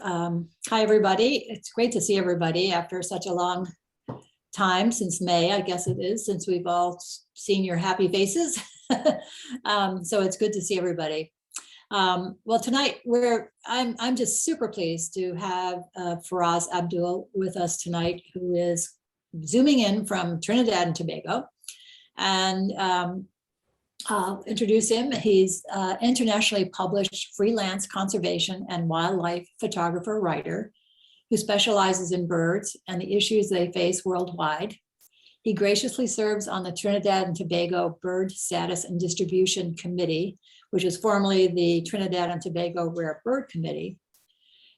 Hi, everybody. It's great to see everybody after such a long time, since May, I guess it is, since we've all seen your happy faces. So it's good to see everybody. Well, tonight I'm just super pleased to have Faraaz Abdool with us tonight, who is zooming in from Trinidad and Tobago. And I'll introduce him. He's internationally published freelance conservation and wildlife photographer writer who specializes in birds and the issues they face worldwide. He graciously serves on the Trinidad and Tobago Bird Status and Distribution Committee, which is formerly the Trinidad and Tobago Rare Bird Committee,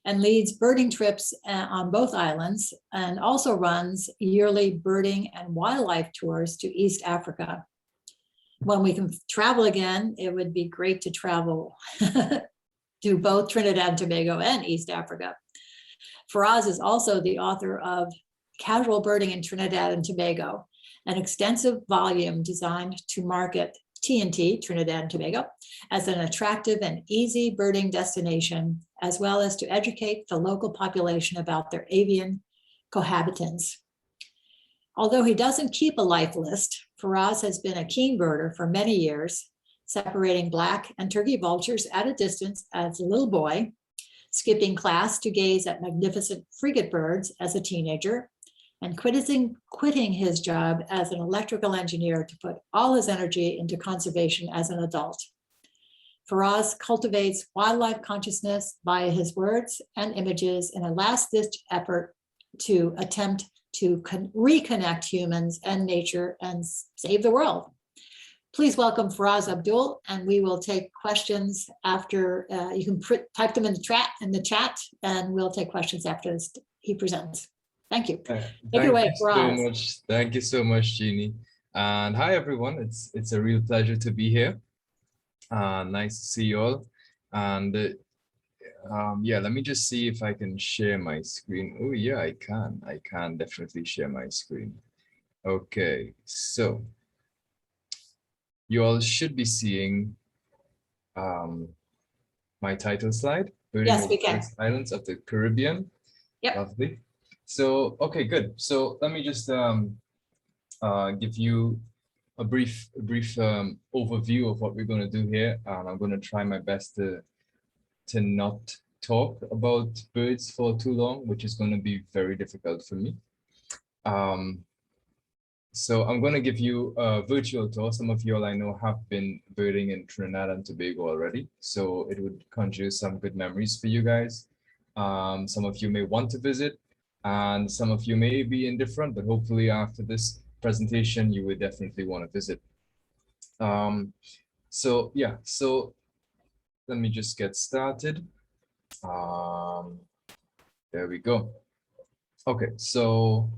and leads birding trips on both islands, and also runs yearly birding and wildlife tours to East Africa. When we can travel again, it would be great to travel to both Trinidad and Tobago and East Africa. Faraaz is also the author of Casual Birding in Trinidad and Tobago, an extensive volume designed to market TNT, Trinidad and Tobago, as an attractive and easy birding destination, as well as to educate the local population about their avian cohabitants. Although he doesn't keep a life list, Faraaz has been a keen birder for many years, separating black and turkey vultures at a distance as a little boy, skipping class to gaze at magnificent frigate birds as a teenager, and quitting his job as an electrical engineer to put all his energy into conservation as an adult. Faraaz cultivates wildlife consciousness via his words and images in a last-ditch effort to attempt to reconnect humans and nature and save the world. Please welcome Faraaz Abdool, and we will take questions after. You can type them in the chat, and we'll take questions after he presents. Thank you. Take it away, Faraaz. Thank you so much, Jeannie. And hi, everyone. It's a real pleasure to be here. Nice to see you all. And yeah, let me just see if I can share my screen. Oh yeah, I can definitely share my screen. Okay, so you all should be seeing my title slide. Yes, we can. Islands of the Caribbean. Yep. Lovely. So, okay, good. So let me just give you a brief overview of what we're going to do here. And I'm going to try my best to not talk about birds for too long, which is going to be very difficult for me. So I'm going to give you a virtual tour. Some of you all I know have been birding in Trinidad and Tobago already, so it would conjure some good memories for you guys. Some of you may want to visit, and some of you may be indifferent, but hopefully after this presentation, you would definitely want to visit. So yeah, so let me just get started. There we go. Okay, so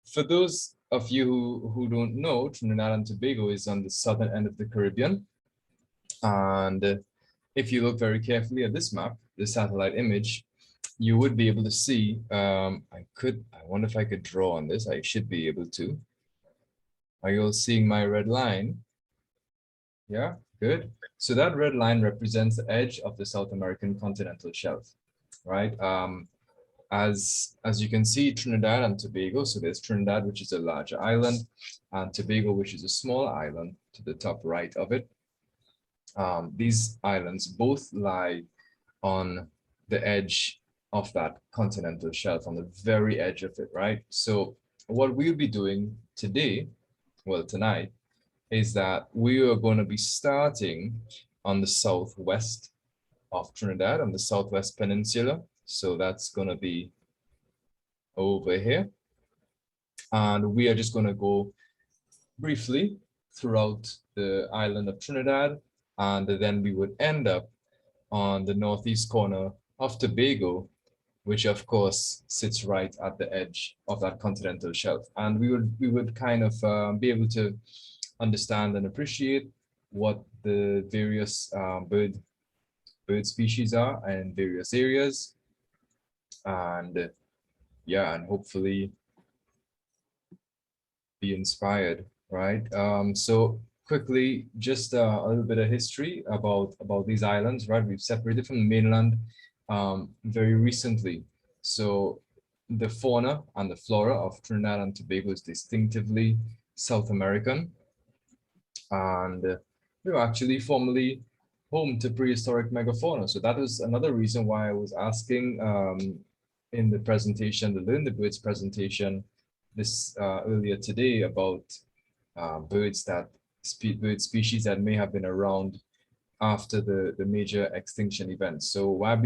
for those of you who don't know, Trinidad and Tobago is on the southern end of the Caribbean. And if you look very carefully at this map, the satellite image, you would be able to see, I wonder if I could draw on this. I should be able to. Are you all seeing my red line? Yeah, good. So that red line represents the edge of the South American continental shelf, right? As you can see, Trinidad and Tobago, so there's Trinidad, which is a larger island, and Tobago, which is a small island to the top right of it. These islands both lie on the edge of that continental shelf, on the very edge of it, right? So what we'll be doing today, well, tonight, is that we are going to be starting on the southwest of Trinidad, on the southwest peninsula. So that's going to be over here. And we are just going to go briefly throughout the island of Trinidad. And then we would end up on the northeast corner of Tobago, which of course sits right at the edge of that continental shelf. And we would kind of be able to understand and appreciate what the various bird species are in various areas. And yeah, and hopefully be inspired, right? So quickly, just a little bit of history about these islands, right? We've separated from the mainland very recently. So the fauna and the flora of Trinidad and Tobago is distinctively South American, and we were actually formerly home to prehistoric megafauna. So that is another reason why I was asking in the presentation, the Learn the Birds presentation this earlier today about birds that bird species that may have been around after the major extinction events. So while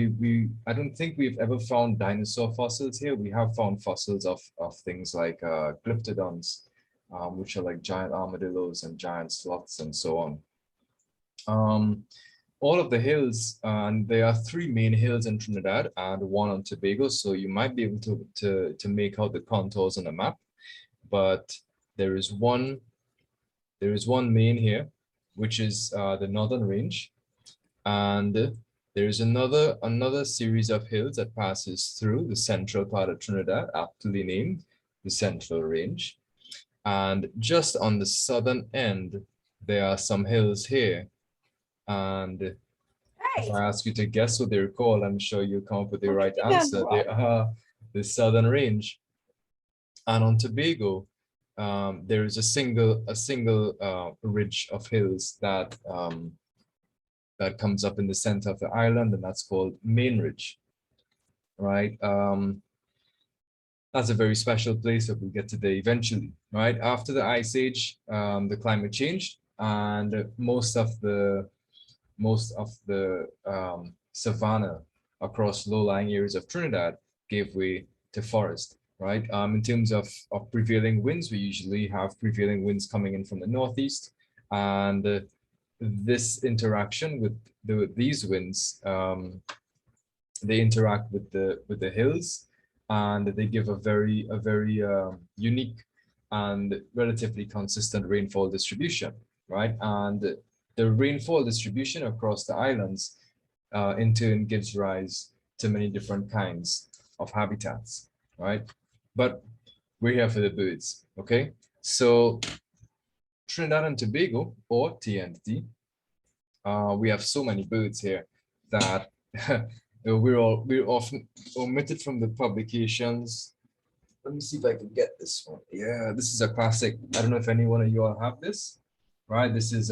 I don't think we've ever found dinosaur fossils here. We have found fossils of things like glyptodons, which are like giant armadillos and giant sloths and so on. All of the hills, and there are 3 main hills in Trinidad and 1 on Tobago, so you might be able to make out the contours on the map, but there is one main here, which is the northern range, and there is another series of hills that passes through the central part of Trinidad, aptly named the Central Range. And just on the southern end, there are some hills here. And if I ask you to guess what they're called, I'm sure you'll come up with the right answer. They are the Southern Range. And on Tobago, there is a single ridge of hills that that comes up in the center of the island, and that's called Main Ridge, right? That's a very special place that we'll get to there eventually, right? After the Ice Age, the climate changed, and most of the savanna across low-lying areas of Trinidad gave way to forest, right? In terms of prevailing winds, we usually have prevailing winds coming in from the northeast, and this interaction with these winds, they interact with the hills, and they give a very unique and relatively consistent rainfall distribution, right? And the rainfall distribution across the islands in turn gives rise to many different kinds of habitats, right? But we're here for the birds, okay? So Trinidad and Tobago, or TNT, we have so many birds here that we're often omitted from the publications. Let me see if I can get this one. Yeah, this is a classic. I don't know if any one of you all have this, right? This is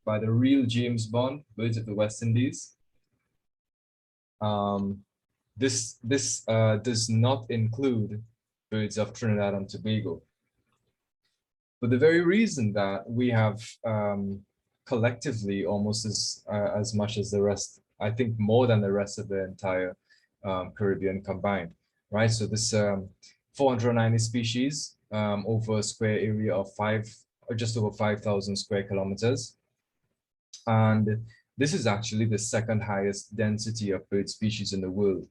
by the real James Bond, Birds of the West Indies. This does not include birds of Trinidad and Tobago. For the very reason that we have collectively almost as much as the rest, I think more than the rest of the entire Caribbean combined, right? So this 490 species over a square area of just over 5,000 square kilometers. And this is actually the second highest density of bird species in the world.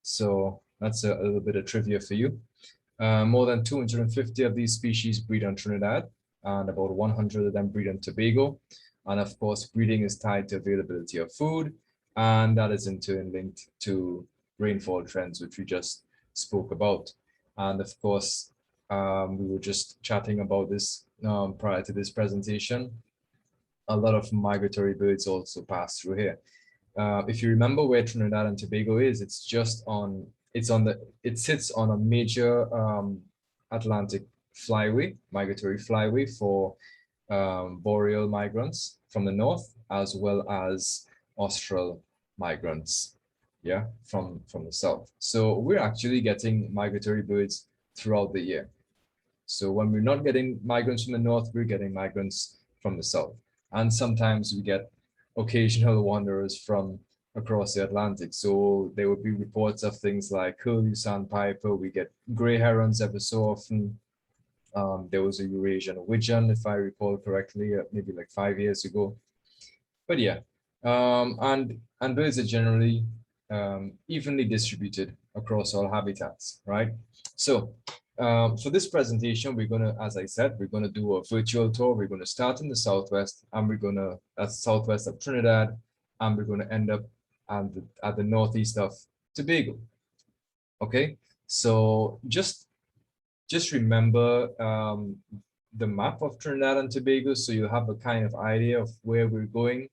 So that's a little bit of trivia for you. More than 250 of these species breed on Trinidad, and about 100 of them breed on Tobago. And of course, breeding is tied to availability of food, and that is in turn linked to rainfall trends, which we just spoke about. And of course, we were just chatting about this prior to this presentation. A lot of migratory birds also pass through here. If you remember where Trinidad and Tobago is, it sits on a major Atlantic flyway, migratory flyway for boreal migrants from the north, as well as austral migrants, yeah, from the south. So we're actually getting migratory birds throughout the year. So when we're not getting migrants from the north, we're getting migrants from the south. And sometimes we get occasional wanderers from across the Atlantic. So there would be reports of things like curlew sandpiper. We get gray herons ever so often. There was a Eurasian widgeon, if I recall correctly, maybe like 5 years ago. But yeah, and birds are generally evenly distributed across all habitats, right? So for this presentation, we're going to, as I said, we're going to do a virtual tour. We're going to start in the southwest, and we're going to, that's southwest of Trinidad, and we're going to end up at the northeast of Tobago. Okay, so just remember the map of Trinidad and Tobago, so you have a kind of idea of where we're going.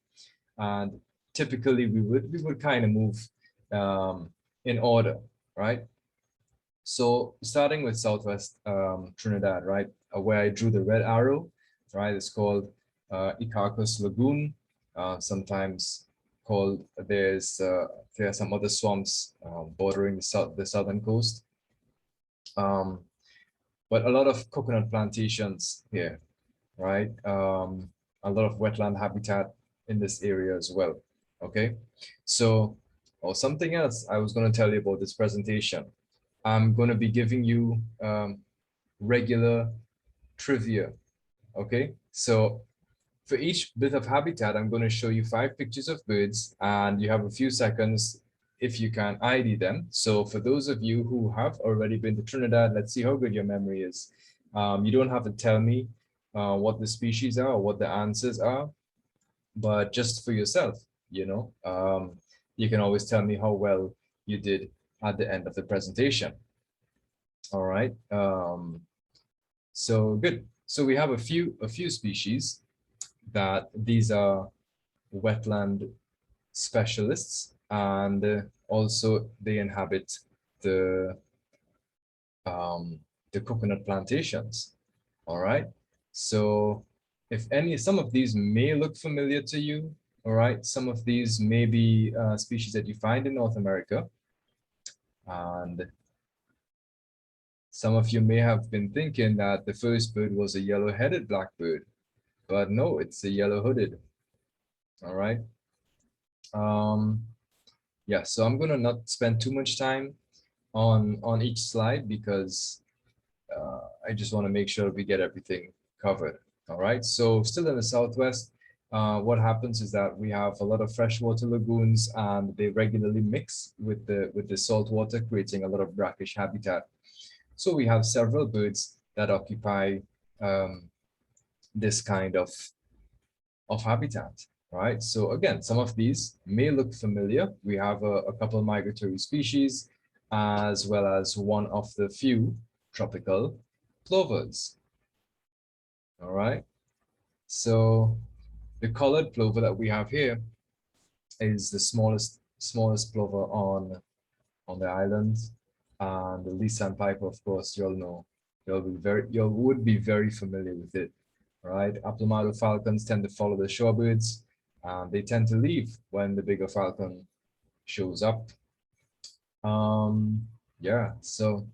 And typically we would kind of move in order, right? So starting with Southwest Trinidad, right, where I drew the red arrow, right, it's called Icarcus Lagoon, sometimes called, there are some other swamps bordering the southern coast, but a lot of coconut plantations here, right? A lot of wetland habitat in this area as well. Okay, so something else I was going to tell you about this presentation. I'm going to be giving you regular trivia. Okay, so for each bit of habitat, I'm going to show you 5 pictures of birds, and you have a few seconds if you can ID them. So for those of you who have already been to Trinidad, let's see how good your memory is. You don't have to tell me what the species are or what the answers are, but just for yourself, you know, you can always tell me how well you did at the end of the presentation. All right. So good. So we have a few species that these are wetland specialists, and also they inhabit the coconut plantations. All right. So if some of these may look familiar to you, all right, some of these may be species that you find in North America, and some of you may have been thinking that the first bird was a yellow-headed blackbird, but no, it's a yellow-hooded. All right. Yeah, so I'm gonna not spend too much time on each slide because I just want to make sure we get everything covered. All right, so still in the Southwest, what happens is that we have a lot of freshwater lagoons, and they regularly mix with the salt water, creating a lot of brackish habitat. So we have several birds that occupy this kind of habitat, right? So again, some of these may look familiar. We have a couple migratory species, as well as one of the few tropical plovers. All right. So the colored plover that we have here is the smallest plover on the island, and the lee sandpiper, of course, you'll know. You would be very familiar with it, right? Aplomado falcons tend to follow the shorebirds, and they tend to leave when the bigger falcon shows up. Yeah, so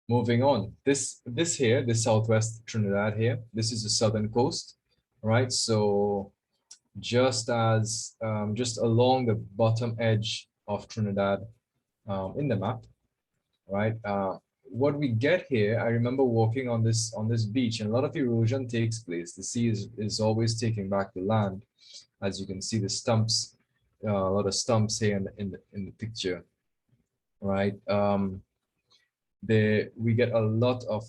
moving on, this Southwest Trinidad here, this is the southern coast, right? So just along the bottom edge of Trinidad in the map, right? What we get here, I remember walking on this beach, and a lot of erosion takes place. The sea is always taking back the land. As you can see, the stumps, a lot of stumps here in the picture, right? We get a lot of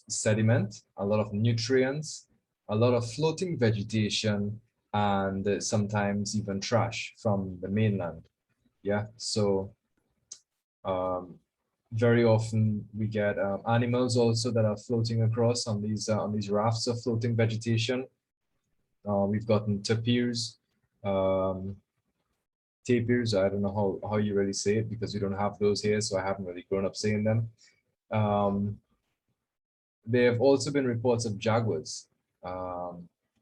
sediment, a lot of nutrients, a lot of floating vegetation, and sometimes even trash from the mainland. Yeah, so very often we get animals also that are floating across on these rafts of floating vegetation. We've gotten tapirs, tapirs. I don't know how you really say it, because we don't have those here, so I haven't really grown up saying them. There have also been reports of jaguars.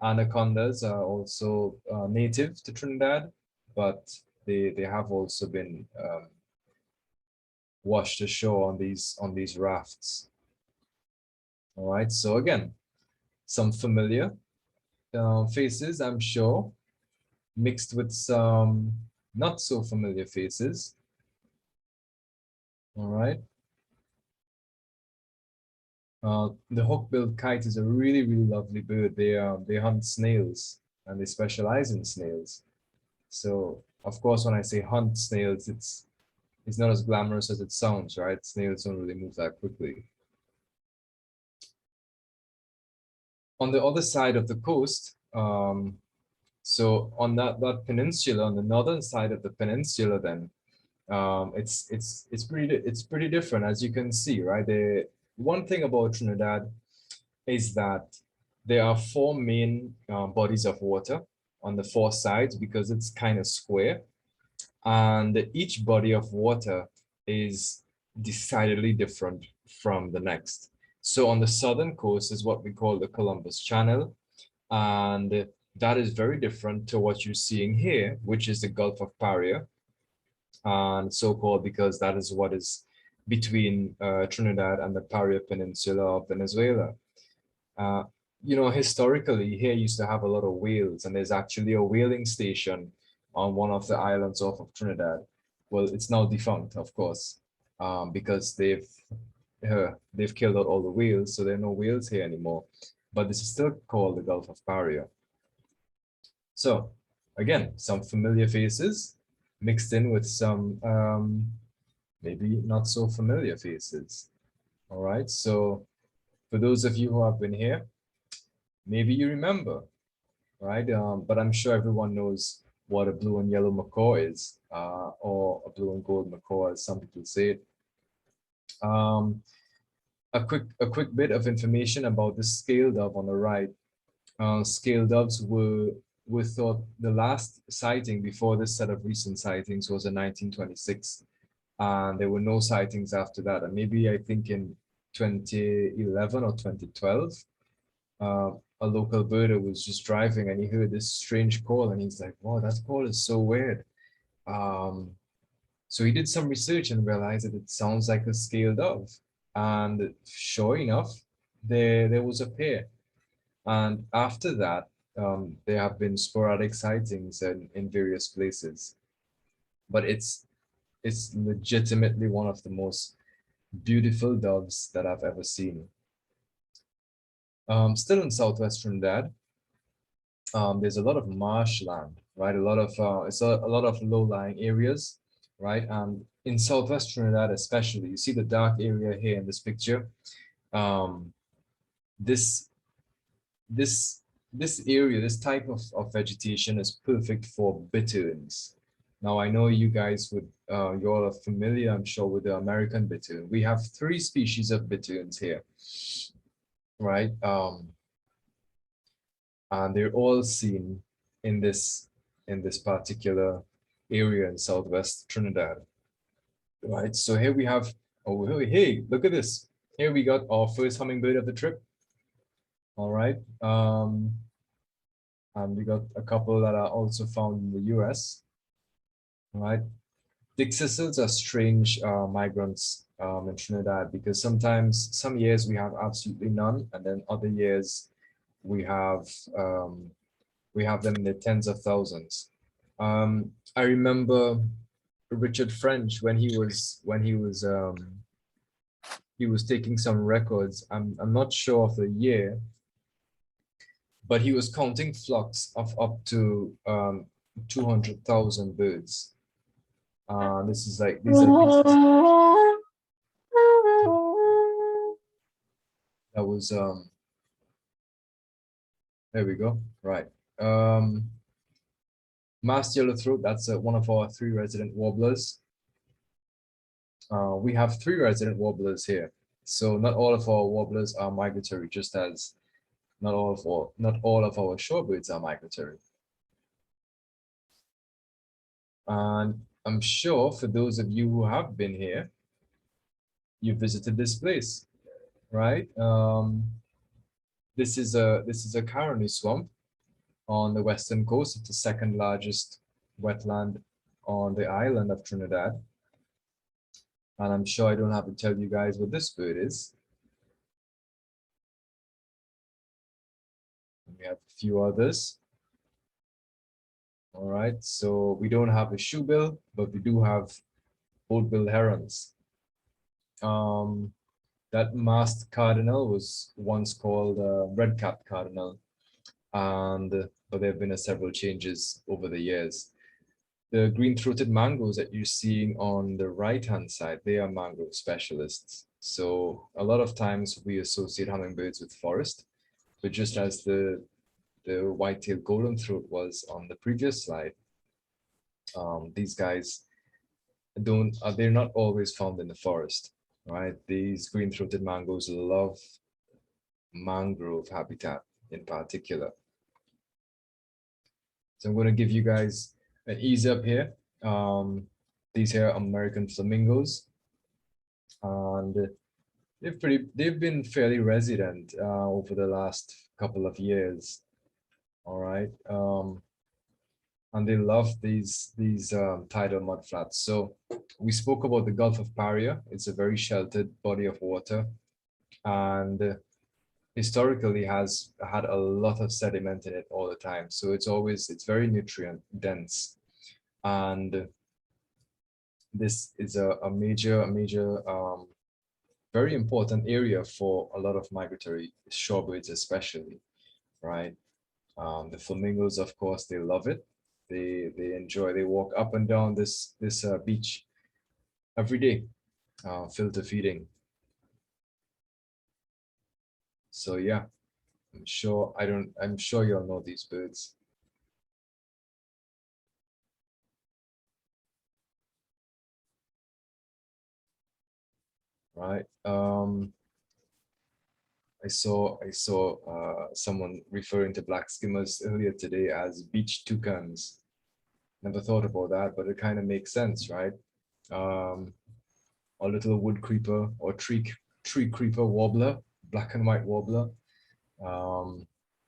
Anacondas are also native to Trinidad, but they have also been washed ashore on these rafts. All right, so again, some familiar faces, I'm sure, mixed with some not so familiar faces. All right. The hook-billed kite is a really lovely bird. They hunt snails, and they specialize in snails. So of course, when I say hunt snails, it's not as glamorous as it sounds, right? Snails don't really move that quickly. On the other side of the coast, so on that peninsula, on the northern side of the peninsula, then it's pretty different, as you can see, right? One thing about Trinidad is that there are four main bodies of water on the four sides because it's kind of square. And each body of water is decidedly different from the next. So on the southern coast is what we call the Columbus Channel. And that is very different to what you're seeing here, which is the Gulf of Paria. And so-called because that is what is between Trinidad and the Paria Peninsula of Venezuela. Uh, you know, historically, here used to have a lot of whales, and there's actually a whaling station on one of the islands off of Trinidad. Well, it's now defunct, of course, because they've killed out all the whales, so there are no whales here anymore. But this is still called the Gulf of Paria. So again, some familiar faces mixed in with some maybe not so familiar faces. All right, so for those of you who have been here, maybe you remember, right? But I'm sure everyone knows what a blue and yellow macaw is, or a blue and gold macaw, as some people say it. A quick bit of information about the scale dove on the right. Scale doves were thought the last sighting before this set of recent sightings was in 1926, and there were no sightings after that. And maybe I think in 2011 or 2012, a local birder was just driving and he heard this strange call and he's like, wow, that call is so weird. So he did some research and realized that it sounds like a scale dove. And sure enough, there was a pair. And after that, there have been sporadic sightings in various places. But it's legitimately one of the most beautiful doves that I've ever seen. Still in southwest Trinidad, there's a lot of marshland, right? A lot of a lot of low-lying areas, right? And in southwest Trinidad, especially, you see the dark area here in this picture. This area, this type of vegetation is perfect for bitterns. Now, I know you guys would, you all are familiar, I'm sure, with the American bittern. We have 3 species of bitterns here, right? And they're all seen in this particular area in southwest Trinidad, right? So here we have, oh, hey, look at this. Here we got our first hummingbird of the trip. All right. And we got a couple that are also found in the US. All right. Dickcissels are strange migrants in Trinidad because sometimes, some years we have absolutely none, and then other years we have them in the tens of thousands. I remember Richard French when he was taking some records. I'm not sure of the year, but he was counting flocks of up to 200,000 birds. This is like, these are that was there we go, right. Masked yellowthroat, that's one of our 3 resident warblers. We have 3 resident warblers here, so not all of our warblers are migratory, just as not all of our shorebirds are migratory. And I'm sure for those of you who have been here, you visited this place, right? This is a caroni swamp on the western coast. It's the 2nd largest wetland on the island of Trinidad. And I'm sure I don't have to tell you guys what this bird is. We have a few others. All right, so we don't have a shoebill, but we do have old-billed herons. That masked cardinal was once called red-capped cardinal, and but there have been several changes over the years. The green-throated mangroves that you're seeing on the right-hand side, they are mangrove specialists. So a lot of times we associate hummingbirds with forest, but just as the white-tailed golden throat was on the previous slide, these guys they're not always found in the forest, right? These green-throated mangroves love mangrove habitat. in particular. So I'm going to give you guys an ease up here. These here are American flamingos, and they've been fairly resident over the last couple of years. All right. And they love these tidal mudflats. So we spoke about the Gulf of Paria. It's a very sheltered body of water, and historically has had a lot of sediment in it all the time. So it's very nutrient dense, and this is a major very important area for a lot of migratory shorebirds, especially, right? The flamingos, of course, they love it. They enjoy. They walk up and down this beach every day, filter feeding. So yeah, I'm sure you'll know these birds. Right. I saw someone referring to black skimmers earlier today as beach toucans. Never thought about that, but it kind of makes sense, right? A little wood creeper or tree creeper warbler, black and white warbler,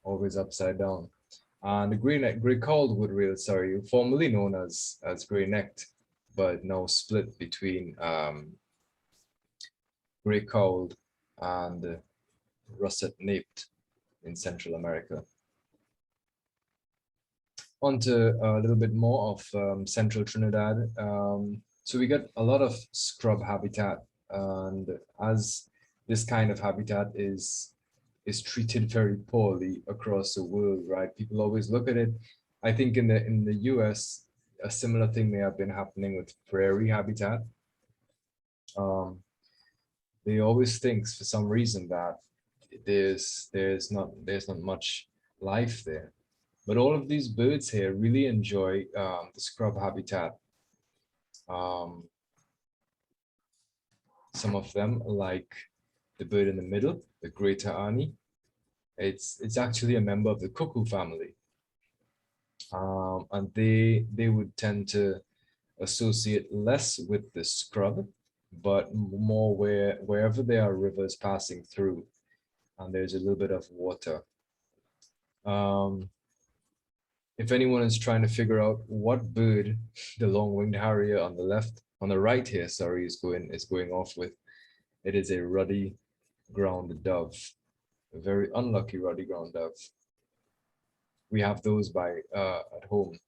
always upside down. And the gray-called wood rail, sorry, formerly known as gray-necked, but now split between gray-called and russet-naped in Central America. On to a little bit more of Central Trinidad. So we get a lot of scrub habitat, and as this kind of habitat is treated very poorly across the world, right? People always look at it. I think in the US, a similar thing may have been happening with prairie habitat. They always think for some reason that there's not much life there, but all of these birds here really enjoy the scrub habitat. Some of them, like the bird in the middle, the greater Ani, it's actually a member of the cuckoo family, and they would tend to associate less with the scrub, but more wherever there are rivers passing through and there's a little bit of water. If anyone is trying to figure out what bird the long-winged harrier on the right here, sorry, is going off with, it is a ruddy ground dove, a very unlucky ruddy ground dove. We have those at home.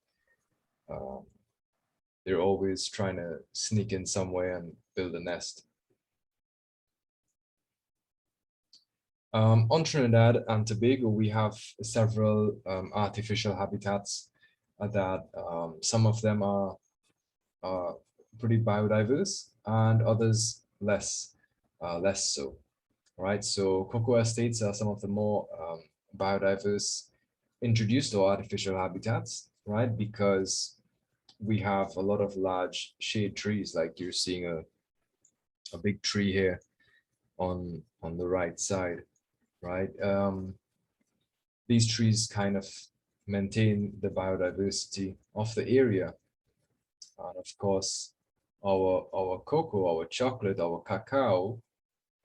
They're always trying to sneak in somewhere and build a nest. On Trinidad and Tobago, we have several artificial habitats that some of them are pretty biodiverse and others less so, right? So cocoa estates are some of the more biodiverse introduced or artificial habitats, right? Because we have a lot of large shade trees, like you're seeing a big tree here on the right side, right? These trees kind of maintain the biodiversity of the area. And of course, our cocoa, our chocolate, our cacao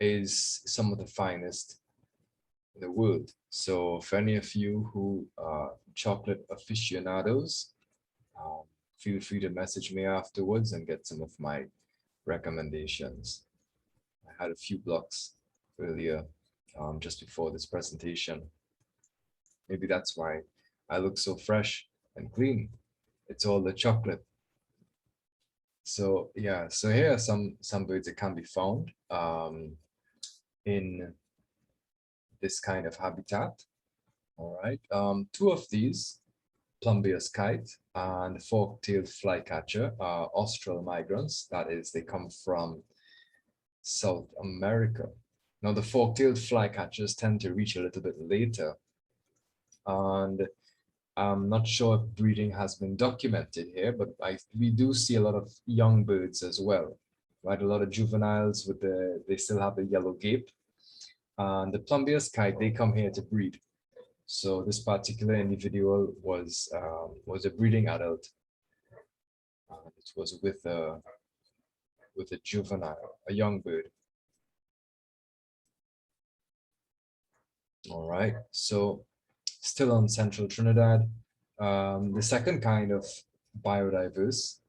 is some of the finest in the world. So for any of you who are chocolate aficionados, feel free to message me afterwards and get some of my recommendations. I had a few blocks earlier, just before this presentation. Maybe that's why I look so fresh and clean. It's all the chocolate. So yeah, so here are some birds that can be found in this kind of habitat. All right, two of these, Plumbeous kite and fork-tailed flycatcher, are austral migrants. That is, they come from South America. Now the fork-tailed flycatchers tend to reach a little bit later, and I'm not sure if breeding has been documented here, but we do see a lot of young birds as well, right? A lot of juveniles with they still have the yellow gape. And the Plumbeous kite, they come here to breed. So this particular individual was a breeding adult. It was with a juvenile, a young bird. All right, so still on central Trinidad, the second kind of biodiverse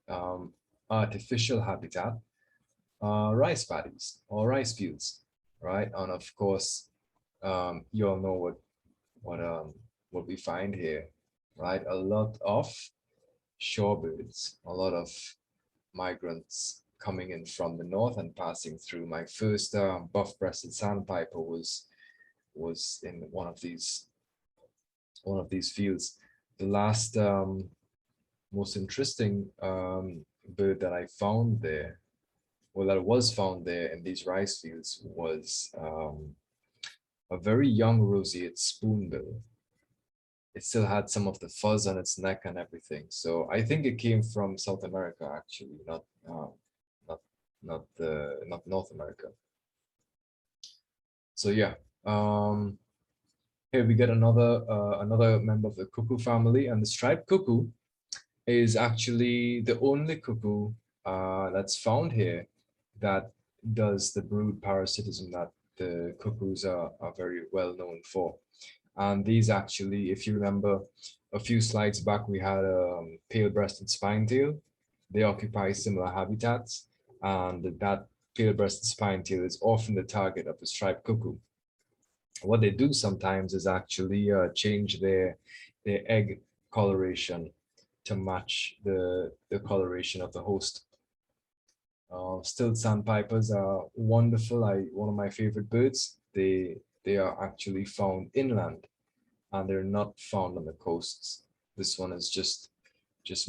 artificial habitat are rice paddies or rice fields, right? And of course, you all know what we find here, right? A lot of shorebirds, a lot of migrants coming in from the north and passing through. My first buff-breasted sandpiper was in one of these fields. The last most interesting bird that I found there, well, that was found there in these rice fields, was a very young roseate spoonbill. It still had some of the fuzz on its neck and everything. So I think it came from South America, actually, not North America. So yeah, here we get another member of the cuckoo family, and the striped cuckoo is actually the only cuckoo that's found here that does the brood parasitism that the cuckoos are very well known for. And these actually, if you remember a few slides back, we had a pale-breasted spinetail. They occupy similar habitats, and that pale-breasted spinetail is often the target of the striped cuckoo. What they do sometimes is actually change their egg coloration to match the coloration of the host. Still sandpipers are wonderful. One of my favorite birds. They are actually found inland, and they're not found on the coasts. This one is just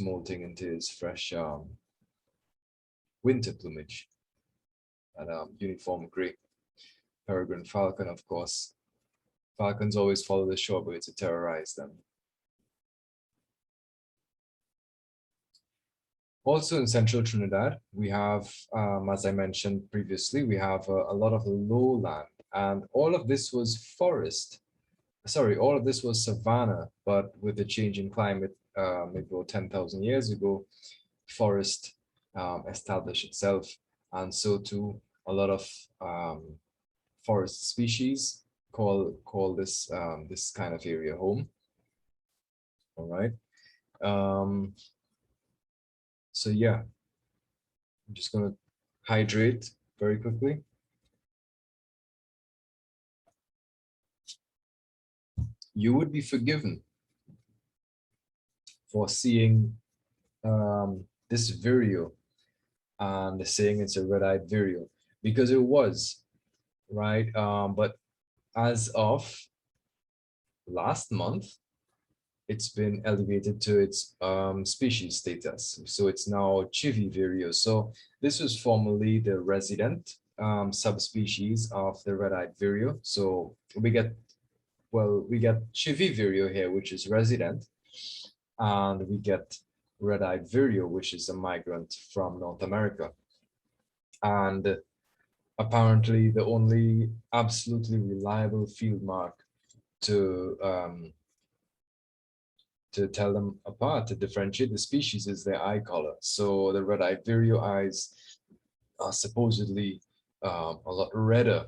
molting into his fresh winter plumage, and uniform gray. Peregrine falcon, of course. Falcons always follow the shorebirds to terrorize them. Also in central Trinidad, we have, as I mentioned previously, we have a lot of lowland, and all of this was forest. Sorry, all of this was savanna, but with the change in climate, maybe 10,000 years ago, forest established itself, and so too a lot of forest species call this this kind of area home. All right. So yeah, I'm just going to hydrate very quickly. You would be forgiven for seeing this vireo and saying it's a red-eyed vireo, because it was, right? But as of last month, it's been elevated to its species status. So it's now Chivi vireo. So this was formerly the resident subspecies of the red-eyed vireo. So we get Chivi vireo here, which is resident, and we get red-eyed vireo, which is a migrant from North America. And apparently the only absolutely reliable field mark to tell them apart, to differentiate the species, is their eye color. So the red-eyed vireo eyes are supposedly a lot redder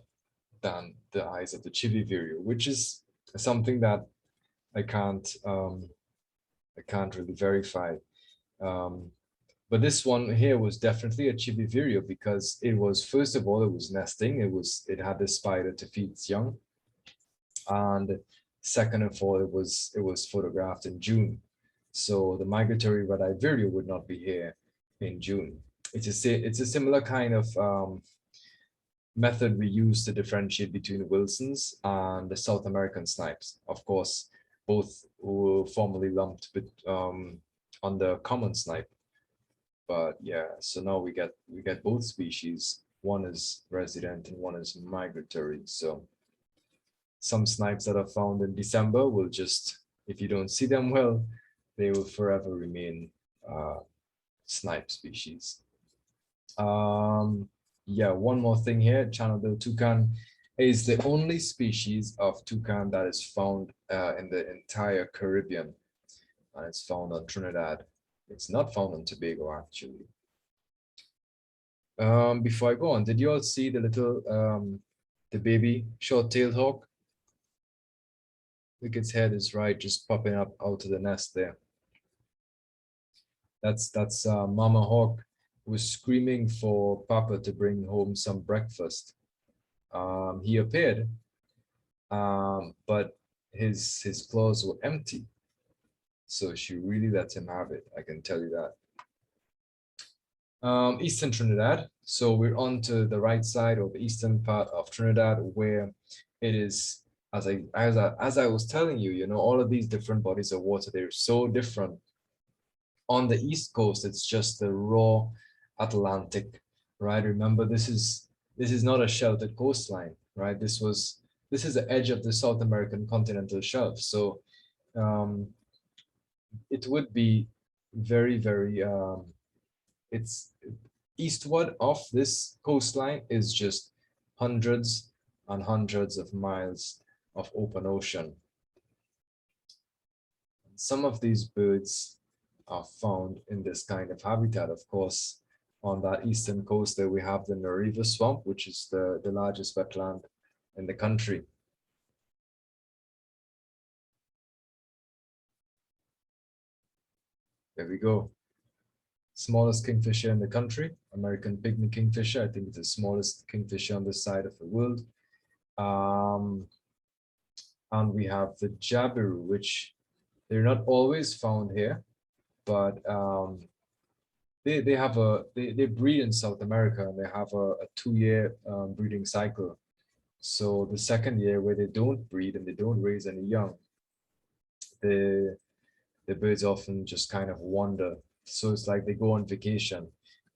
than the eyes of the Chivi vireo, which is something that I can't really verify. But this one here was definitely a Chivi vireo, because it was, first of all, it was nesting. It had the spider to feed its young, and second of all, it was photographed in June. So the migratory red-eyed vireo would not be here in June. It's a similar kind of method we use to differentiate between Wilsons and the South American snipes. Of course, both were formerly lumped under common snipe. But yeah, so now we get both species. One is resident and one is migratory. So some snipes that are found in December will just, if you don't see them well, they will forever remain snipe species. Yeah, one more thing here, channel bill toucan is the only species of toucan that is found in the entire Caribbean, and it's found on Trinidad. It's not found on Tobago, actually. Before I go on, did you all see the little, the baby short-tailed hawk? Look, its head is right, just popping up out of the nest there. That's Mama Hawk, who was screaming for Papa to bring home some breakfast. He appeared, but his claws were empty. So she really let him have it, I can tell you that. Eastern Trinidad. So we're on to the right side of the eastern part of Trinidad, where it is, as I was telling you, you know, all of these different bodies of water, they're so different. On the east coast, it's just the raw Atlantic, right? Remember, this is not a sheltered coastline, right? This is the edge of the South American continental shelf. So it would be very, very it's eastward of this coastline is just hundreds and hundreds of miles of open ocean. Some of these birds are found in this kind of habitat. Of course, on that eastern coast there we have the Nariva swamp, which is the largest wetland in the country. There we go. Smallest kingfisher in the country, American pygmy kingfisher. I think it's the smallest kingfisher on this side of the world. And we have the jabiru, which they're not always found here, but they breed in South America, and they have a 2-year breeding cycle. So the second year, where they don't breed and they don't raise any young, the birds often just kind of wander. So it's like they go on vacation,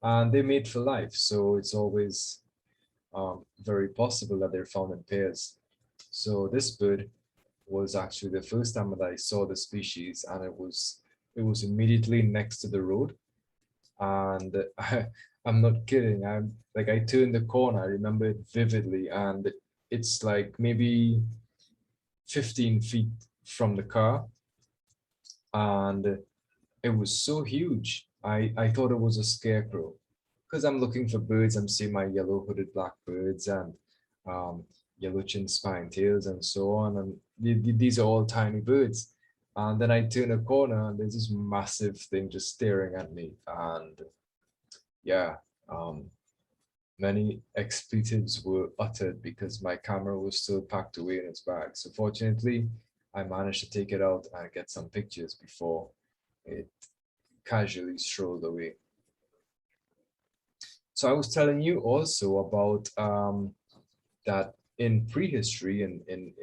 and they mate for life. So it's always very possible that they're found in pairs. So this bird was actually the first time that I saw the species, and it was immediately next to the road. And I'm not kidding. I turned the corner, I remember it vividly, and it's like maybe 15 feet from the car, and it was so huge. I thought it was a scarecrow, because I'm looking for birds. I'm seeing my yellow-hooded blackbirds and yellow-chin spine-tails and so on, and these are all tiny birds. And then I turn a corner, and there's this massive thing just staring at me, and yeah, many expletives were uttered because my camera was still packed away in its bag. So fortunately, I managed to take it out and get some pictures before it casually strolled away. So I was telling you also about that in prehistory, in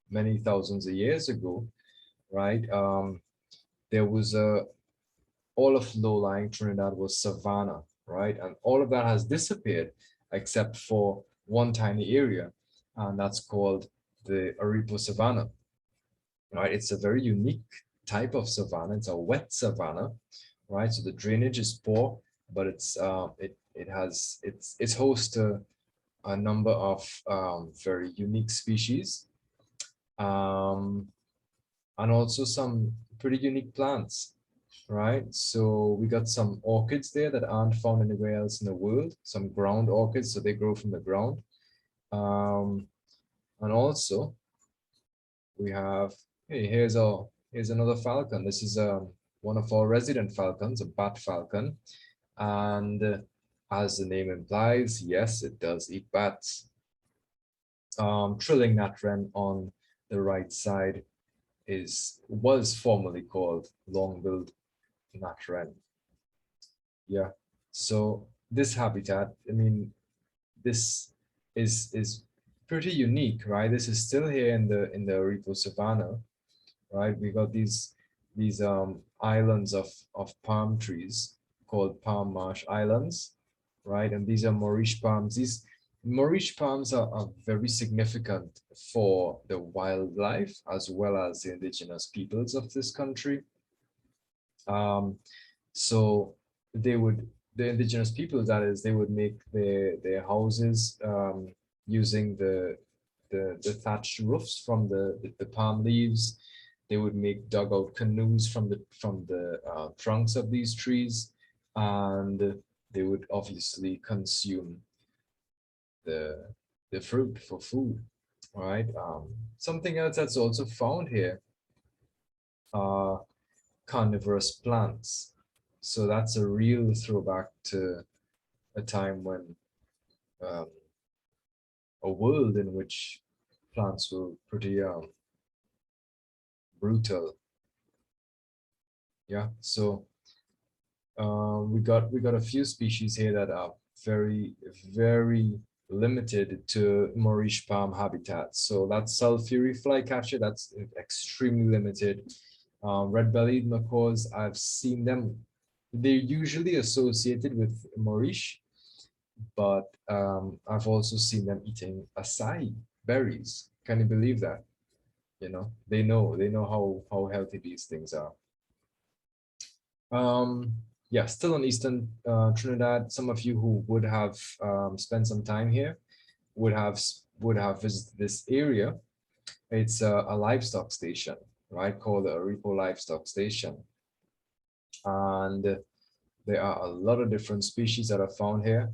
many thousands of years ago, right? There was all of low-lying Trinidad was savanna, right? And all of that has disappeared except for one tiny area, and that's called the Arepo savanna, right? It's a very unique type of savanna. It's a wet savanna, right? So the drainage is poor, but it's host to a number of very unique species, and also some pretty unique plants, right? So we got some orchids there that aren't found anywhere else in the world, some ground orchids, so they grow from the ground. And also we have, hey, here's another falcon. This is one of our resident falcons, a bat falcon. And as the name implies, yes, it does eat bats. Trilling nat wren on the right side was formerly called long-billed nat wren. Yeah, so this habitat, I mean, this is pretty unique, right? This is still here in the Arepo savanna, right? We got these islands of palm trees called palm marsh islands, right? And these are Maurice palms. These Maurice palms are very significant for the wildlife as well as the indigenous peoples of this country. So the indigenous peoples, that is, they would make their houses using the thatched roofs from the palm leaves. They would make dugout canoes from the trunks of these trees, and they would obviously consume the fruit for food. All right. Something else that's also found here are carnivorous plants. So that's a real throwback to a time when um, a world in which plants were pretty brutal. Yeah. So we got a few species here that are very limited to Maurice palm habitats. So that's sulphuri flycatcher, that's extremely limited. Red-bellied macaws, I've seen them. They're usually associated with Maurice, but I've also seen them eating acai berries. Can you believe that? You know, they know how healthy these things are. Yeah, still on Eastern Trinidad. Some of you who would have spent some time here would have visited this area. It's a livestock station, right? Called the Aripo Livestock Station. And there are a lot of different species that are found here.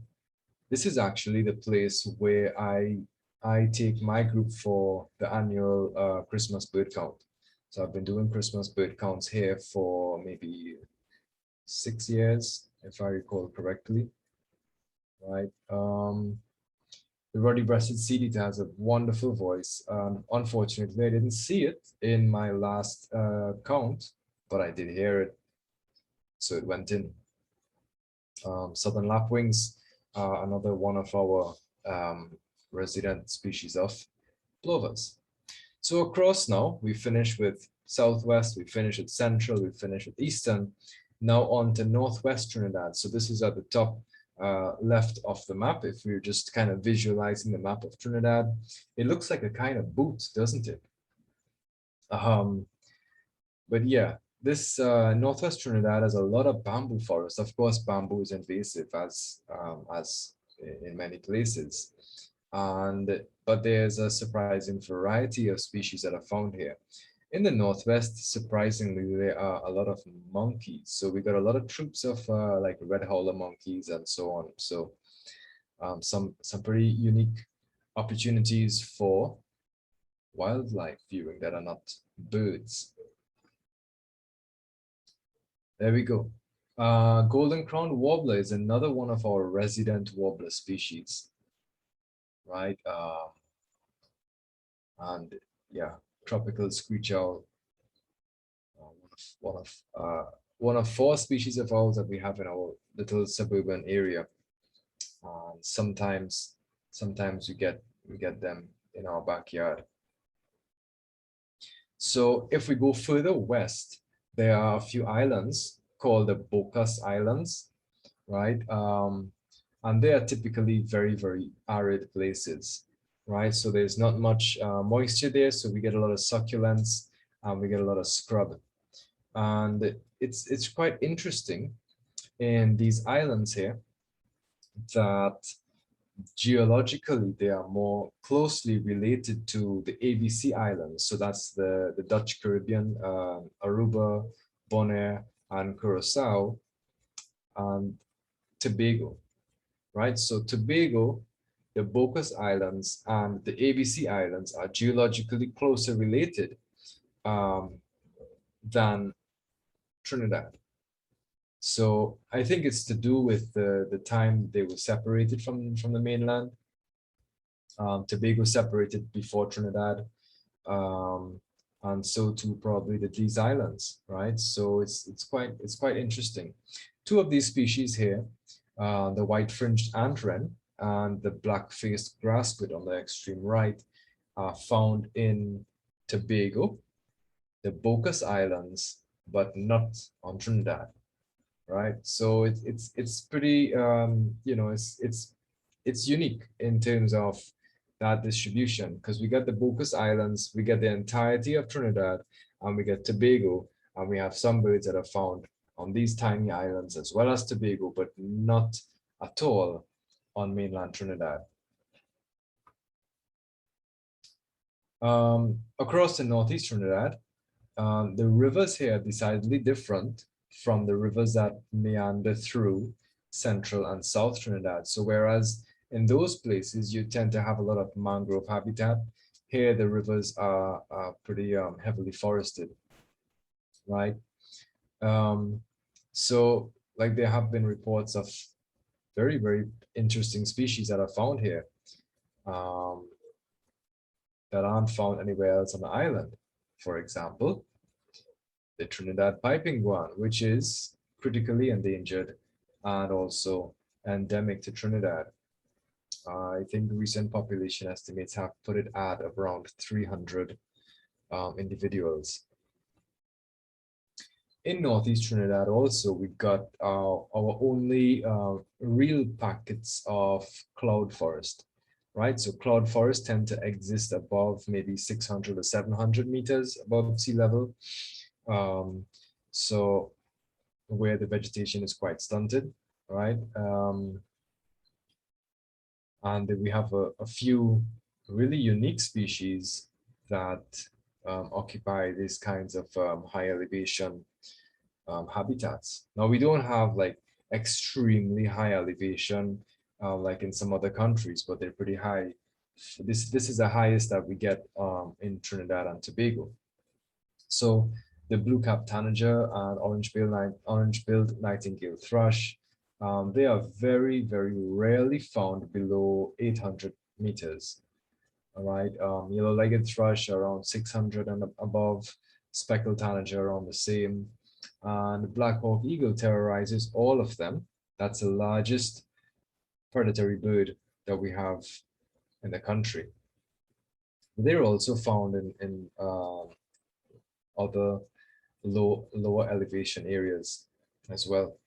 This is actually the place where I take my group for the annual Christmas bird count. So I've been doing Christmas bird counts here for maybe 6 years, if I recall correctly, right? The ruddy-breasted sea eater has a wonderful voice. Unfortunately, I didn't see it in my last count, but I did hear it, so it went in. Southern lapwings are another one of our resident species of plovers. So across now, we finish with Southwest, we finish with Central, we finish with Eastern. Now on to Northwest Trinidad. So this is at the top left of the map. If we're just kind of visualizing the map of Trinidad, it looks like a kind of boot, doesn't it? But yeah, this Northwest Trinidad has a lot of bamboo forests. Of course, bamboo is invasive as in many places. But there's a surprising variety of species that are found here. In the Northwest, surprisingly, there are a lot of monkeys. So we got a lot of troops of like red howler monkeys and so on. So some pretty unique opportunities for wildlife viewing that are not birds. There we go. Golden crowned warbler is another one of our resident warbler species, right? And yeah, tropical screech owl, one of 4 species of owls that we have in our little suburban area. Sometimes we get them in our backyard. So if we go further west, there are a few islands called the Bocas Islands, right? And they are typically very arid places, right? So there's not much moisture there, so we get a lot of succulents and we get a lot of scrub. And it's quite interesting in these islands here that geologically they are more closely related to the ABC Islands. So that's the Dutch Caribbean, Aruba, Bonaire, and Curacao, and Tobago, right? So Tobago, the Bocas Islands, and the ABC Islands are geologically closer related than Trinidad. So I think it's to do with the time they were separated from the mainland. Tobago separated before Trinidad, and so too probably these islands, right? So it's quite interesting. 2 of these species here, the white-fringed ant wren and the black-faced grass squid on the extreme right, are found in Tobago, the Bocas Islands, but not on Trinidad, right? So it's pretty you know, it's unique in terms of that distribution, because we get the Bocas Islands, we get the entirety of Trinidad, and we get Tobago, and we have some birds that are found on these tiny islands as well as Tobago, but not at all on mainland Trinidad. Across the northeast Trinidad, the rivers here are decidedly different from the rivers that meander through central and south Trinidad. So whereas in those places you tend to have a lot of mangrove habitat, here the rivers are pretty heavily forested, right? So like there have been reports of very, very interesting species that are found here that aren't found anywhere else on the island. For example, the Trinidad piping guan, which is critically endangered and also endemic to Trinidad. I think recent population estimates have put it at around 300 individuals. In northeast Trinidad also, we got our only real pockets of cloud forest, right? So cloud forests tend to exist above maybe 600 or 700 meters above sea level. So where the vegetation is quite stunted, right? And we have a few really unique species that occupy these kinds of high elevation habitats. Now we don't have like extremely high elevation like in some other countries, but they're pretty high. This is the highest that we get in Trinidad and Tobago. So the blue-capped tanager and orange-billed nightingale thrush, they are very, very rarely found below 800 meters. All right, yellow-legged thrush around 600 and above, speckled tanager around the same, and black hawk eagle terrorizes all of them. That's the largest predatory bird that we have in the country. They're also found in other lower elevation areas as well.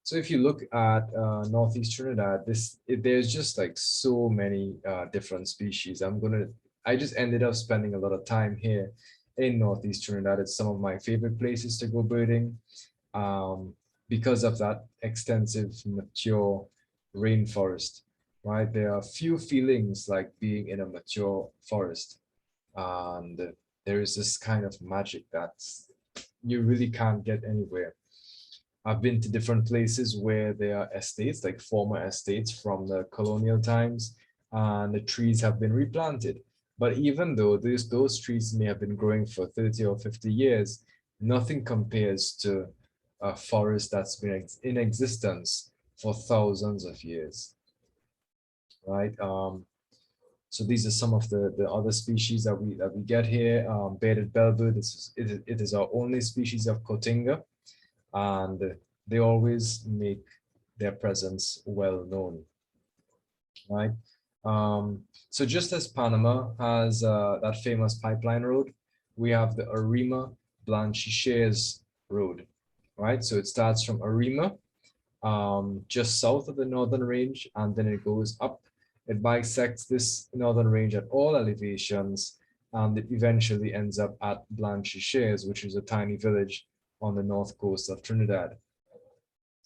So if you look at northeast Trinidad, there's just like so many different species. I just ended up spending a lot of time here in northeast Trinidad. It's some of my favorite places to go birding because of that extensive mature rainforest, right? There are few feelings like being in a mature forest, and there is this kind of magic that you really can't get anywhere. I've been to different places where there are estates, like former estates from the colonial times, and the trees have been replanted. But even though those trees may have been growing for 30 or 50 years, nothing compares to a forest that's been in existence for thousands of years, right? So these are some of the other species that we get here. Bearded bellbird, it is our only species of cotinga, and they always make their presence well known, right? So just as Panama has that famous pipeline road, we have the Arima Blanchisseuse Road, right? So it starts from Arima, just south of the northern range, and then it goes up. It bisects this northern range at all elevations, and it eventually ends up at Blanchisseuse, which is a tiny village on the north coast of Trinidad.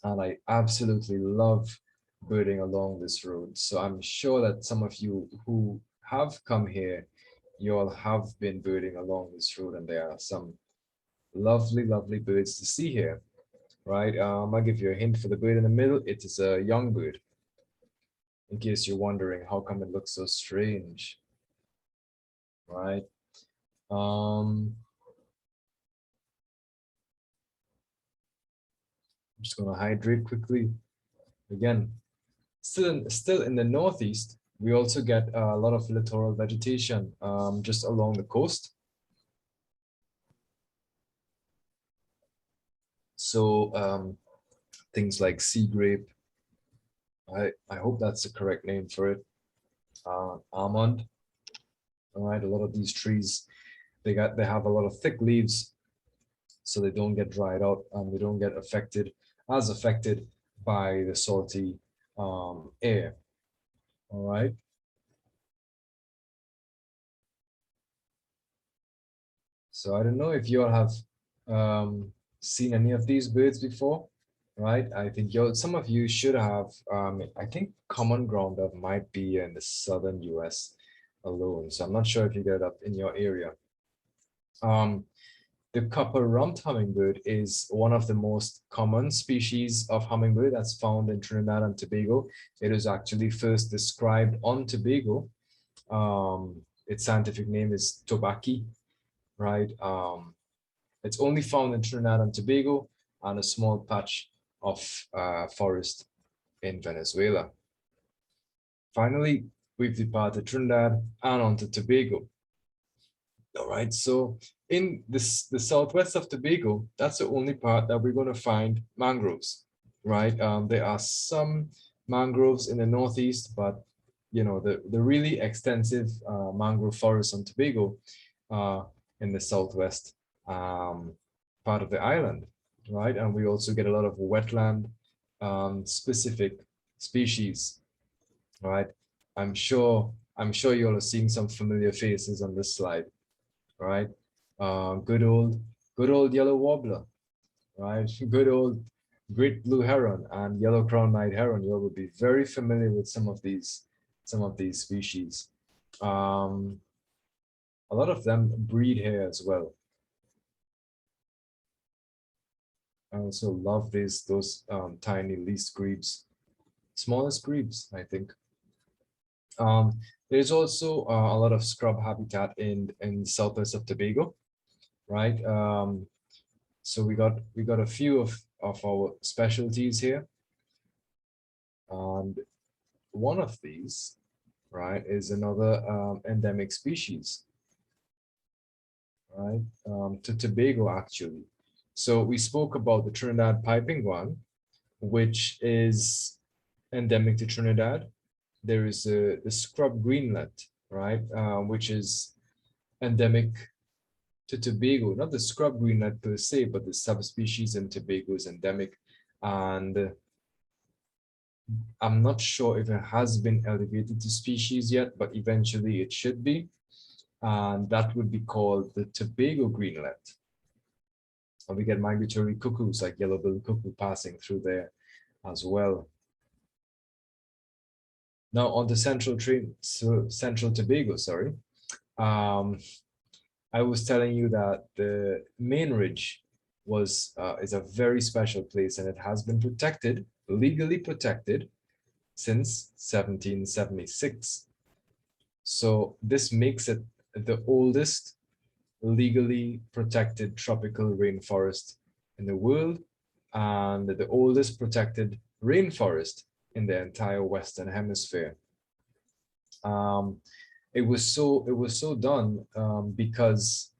And I absolutely love birding along this road. So I'm sure that some of you who have come here, you all have been birding along this road, and there are some lovely, lovely birds to see here, right? I'll give you a hint for the bird in the middle. It is a young bird, in case you're wondering how come it looks so strange, right? I'm just going to hydrate quickly. Again, still in the northeast, we also get a lot of littoral vegetation just along the coast. So things like sea grape, I hope that's the correct name for it, almond. All right, a lot of these trees, they have a lot of thick leaves, so they don't get dried out and they don't get affected by the salty air. All right. So I don't know if you all have seen any of these birds before, right? I think some of you should have. I think common ground that might be in the southern US. alone. So I'm not sure if you get it up in your area. The copper-rumped hummingbird is one of the most common species of hummingbird that's found in Trinidad and Tobago. It was actually first described on Tobago. Its scientific name is tobacki, right? It's only found in Trinidad and Tobago and a small patch of forest in Venezuela. Finally, we've departed Trinidad and onto Tobago. All right, so in the southwest of Tobago, that's the only part that we're going to find mangroves, right? There are some mangroves in the northeast, but you know the really extensive mangrove forests on Tobago in the southwest part of the island, right? And we also get a lot of wetland specific species, right? I'm sure you're seeing some familiar faces on this slide, right? Good old yellow warbler, right? Good old great blue heron and yellow crown-eyed heron. You will be very familiar with some of these species. A lot of them breed here as well. I also love those tiny least grebes, smallest grebes, I think. There's also a lot of scrub habitat in southwest of Tobago, right? So we got a few of our specialties here, and one of these, right, is another endemic species, right, to Tobago actually. So we spoke about the Trinidad piping one, which is endemic to Trinidad. There is the scrub greenlet, right, which is endemic to Tobago, not the scrub greenlet per se, but the subspecies in Tobago is endemic. And I'm not sure if it has been elevated to species yet, but eventually it should be. And that would be called the Tobago greenlet. And we get migratory cuckoos like yellow-billed cuckoo passing through there as well. Now on the central Tobago, sorry. I was telling you that the main ridge is a very special place, and it has been protected, legally protected, since 1776. So this makes it the oldest legally protected tropical rainforest in the world and the oldest protected rainforest in the entire Western Hemisphere. It was so done because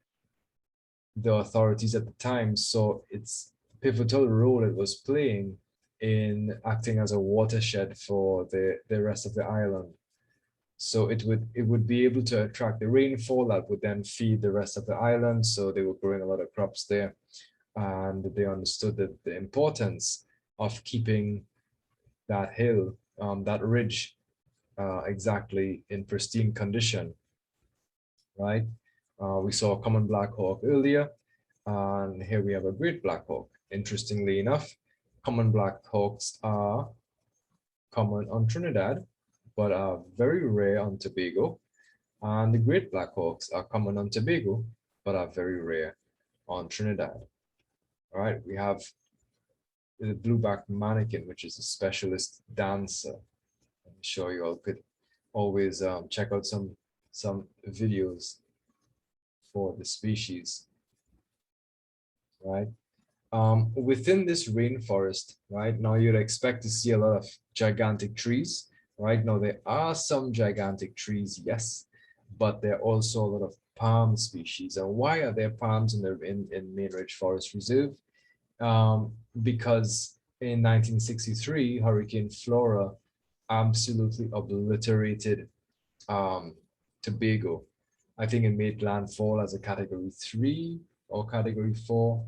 the authorities at the time saw its pivotal role it was playing in acting as a watershed for the rest of the island. So it would be able to attract the rainfall that would then feed the rest of the island. So they were growing a lot of crops there, and they understood that the importance of keeping that hill, that ridge, exactly in pristine condition, right? We saw a common black hawk earlier, and here we have a great black hawk. Interestingly enough, common black hawks are common on Trinidad, but are very rare on Tobago. And the great black hawks are common on Tobago, but are very rare on Trinidad. All right, we have the blue-backed manakin, which is a specialist dancer. I'm sure you all could always check out some videos for the species, right? Within this rainforest, right, now you'd expect to see a lot of gigantic trees. Right now, there are some gigantic trees, yes, but there are also a lot of palm species. And why are there palms in Main Ridge Forest Reserve? Because in 1963, Hurricane Flora absolutely obliterated Tobago. I think it made landfall as a Category 3 or Category 4.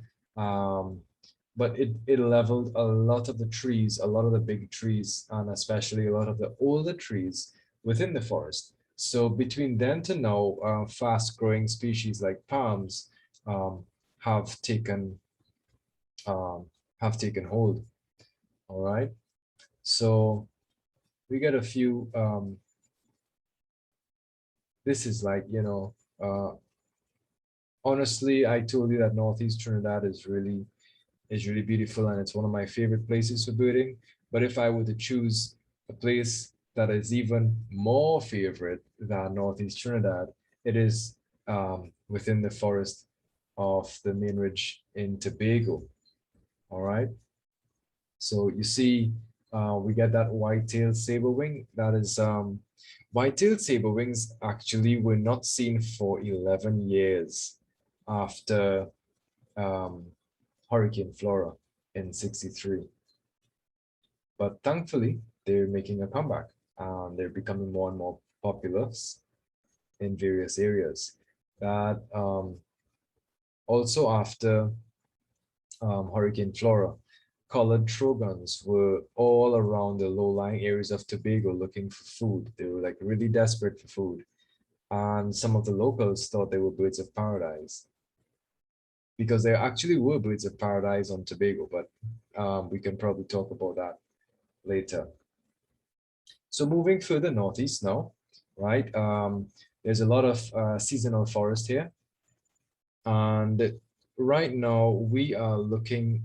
But it leveled a lot of the trees, a lot of the big trees, and especially a lot of the older trees within the forest. So between then to now, fast-growing species like palms have taken hold. All right. So we get a few. this is like, you know, honestly, I told you that Northeast Trinidad is really beautiful, and it's one of my favorite places for birding. But if I were to choose a place that is even more favorite than Northeast Trinidad, it is within the forest of the main ridge in Tobago. All right. So you see, we get that white-tailed saberwing. That is white-tailed saberwings actually were not seen for 11 years after Hurricane Flora in '63. But thankfully, they're making a comeback and they're becoming more and more popular in various areas. That also after Hurricane Flora, colored trogons were all around the low-lying areas of Tobago looking for food. They were like really desperate for food. And some of the locals thought they were birds of paradise, because there actually were birds of paradise on Tobago, but we can probably talk about that later. So moving further northeast now, right? There's a lot of seasonal forest here. And right now we are looking,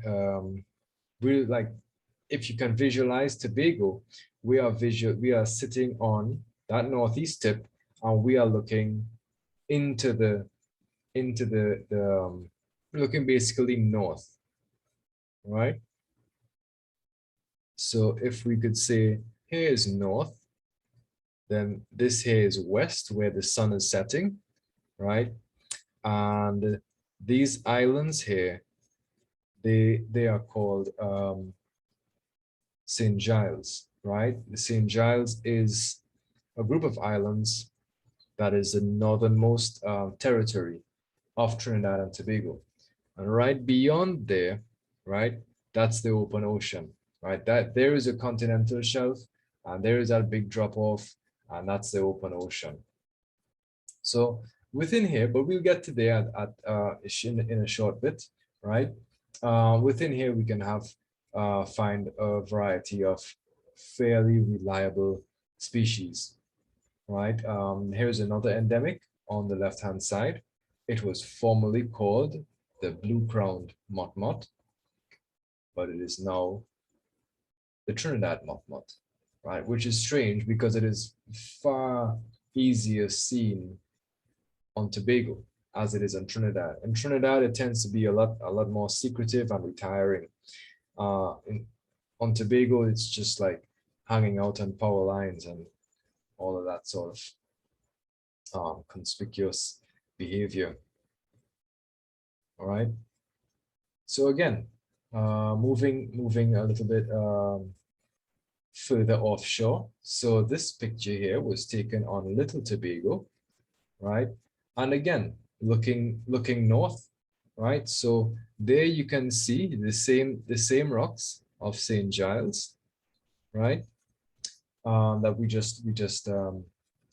we're like, if you can visualize Tobago, we are sitting on that northeast tip, and we are looking into the looking basically north, right? So if we could say here is north, then this here is west, where the sun is setting, right? And these islands here, they are called St. Giles, right? The St. Giles is a group of islands that is the northernmost territory of Trinidad and Tobago. And right beyond there, right, that's the open ocean, right? That there is a continental shelf, and there is that big drop off, and that's the open ocean. So within here, but we'll get to there in a short bit, right? Within here, we can find a variety of fairly reliable species, right? Here's another endemic on the left-hand side. It was formerly called the blue-crowned motmot, but it is now the Trinidad motmot, right? Which is strange because it is far easier seen on Tobago as it is on Trinidad. In Trinidad, it tends to be a lot more secretive and retiring. On Tobago, it's just like hanging out on power lines and all of that sort of conspicuous behavior. All right. So again, moving a little bit further offshore. So this picture here was taken on Little Tobago, right? And again, looking north, right? So there you can see the same rocks of St. Giles, right? That we just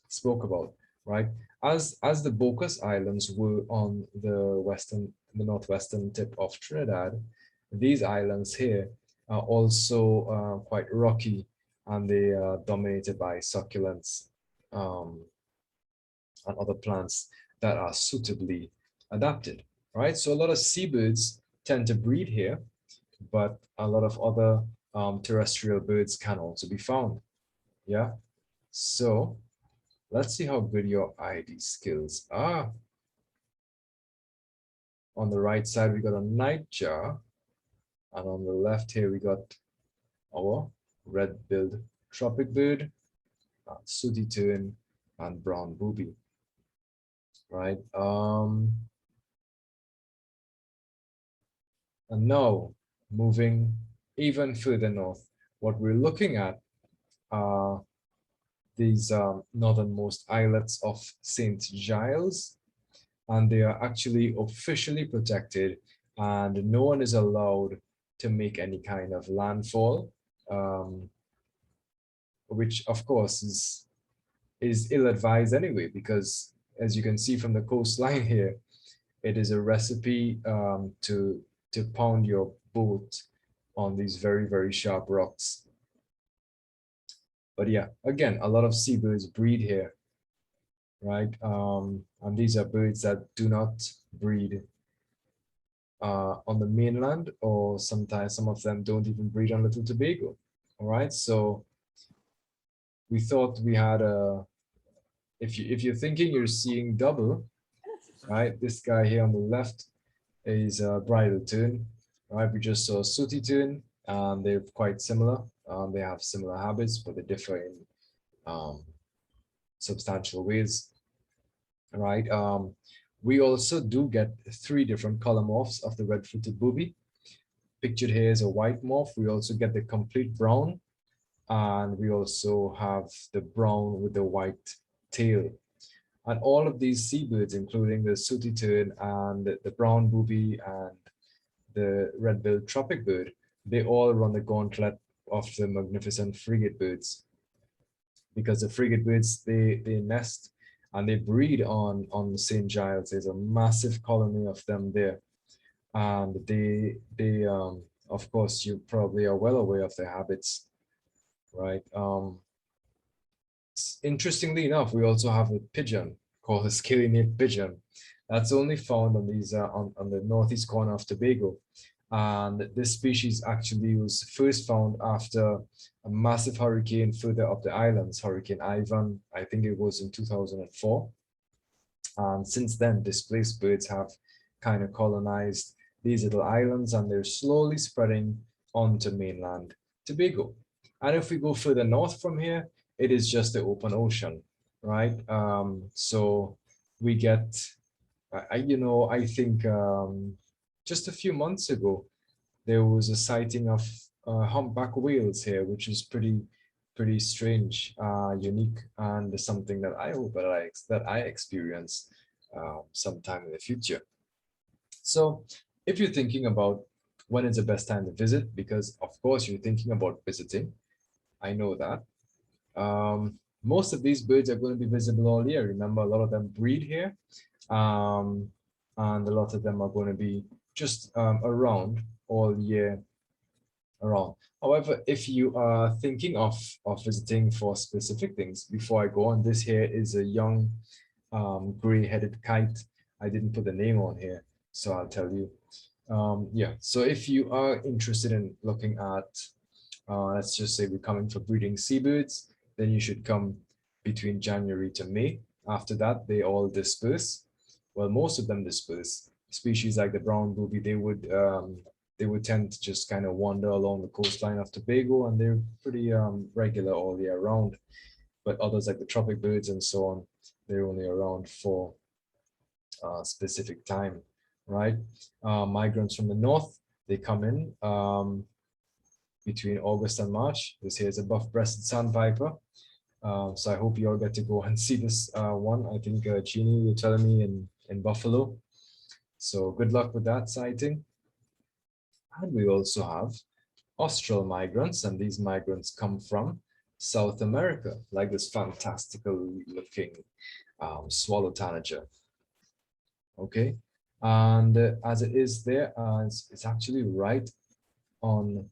spoke about, right? As the Bocas Islands were on the northwestern tip of Trinidad, these islands here are also quite rocky, and they are dominated by succulents and other plants that are suitably adapted, right? So a lot of seabirds tend to breed here, but a lot of other terrestrial birds can also be found. Yeah. So let's see how good your ID skills are. On the right side, we got a nightjar, and on the left here, we got our red-billed tropic bird, sooty tern, and brown booby, right? And now, moving even further north, what we're looking at are these northernmost islets of St. Giles, and they are actually officially protected, and no one is allowed to make any kind of landfall, which of course is ill-advised anyway, because as you can see from the coastline here, it is a recipe to pound your boat on these very, very sharp rocks. But yeah, again, a lot of seabirds breed here. right? And these are birds that do not breed on the mainland, or sometimes some of them don't even breed on Little Tobago. All right, so we thought we had a, if you're thinking you're seeing double, right? This guy here on the left is a bridal tern, right? We just saw a sooty tern, and they're quite similar. They have similar habits, but they differ in um, substantial ways, right? We also do get 3 different color morphs of the red-footed booby. Pictured here is a white morph. We also get the complete brown, and we also have the brown with the white tail. And all of these seabirds, including the sooty tern and the brown booby and the red-billed tropic bird, they all run the gauntlet of the magnificent frigate birds, because the frigate birds, they nest and they breed on St. Giles. There's a massive colony of them there, and they of course, you probably are well aware of their habits, right? Interestingly enough, we also have a pigeon called a scaly-nape pigeon that's only found on these on the northeast corner of Tobago. And this species actually was first found after a massive hurricane further up the islands, Hurricane Ivan. I think it was in 2004. And since then, displaced birds have kind of colonized these little islands, and they're slowly spreading onto mainland Tobago. And if we go further north from here, it is just the open ocean, right? So we get, I think just a few months ago, there was a sighting of humpback whales here, which is pretty strange, unique, and something that I hope that I experience sometime in the future. So if you're thinking about when is the best time to visit, because of course you're thinking about visiting, I know that. Most of these birds are going to be visible all year. Remember, a lot of them breed here, and a lot of them are going to be just around all year around. However, if you are thinking of visiting for specific things, before I go on, this here is a young gray-headed kite. I didn't put the name on here, so I'll tell you. Yeah, so if you are interested in looking at, let's just say we're coming for breeding seabirds, then you should come between January to May. After that, they all disperse. Well, most of them disperse. Species like the brown booby, they would tend to just kind of wander along the coastline of Tobago, and they're pretty regular all year round. But others like the tropic birds and so on, they're only around for a specific time, right? Migrants from the north, they come in between August and March. This here is a buff-breasted sandpiper. So I hope you all get to go and see this one. I think Jeannie, you're telling me in Buffalo. So good luck with that sighting. And we also have austral migrants, and these migrants come from South America, like this fantastical looking swallow tanager. Okay, and as it is there, it's actually right on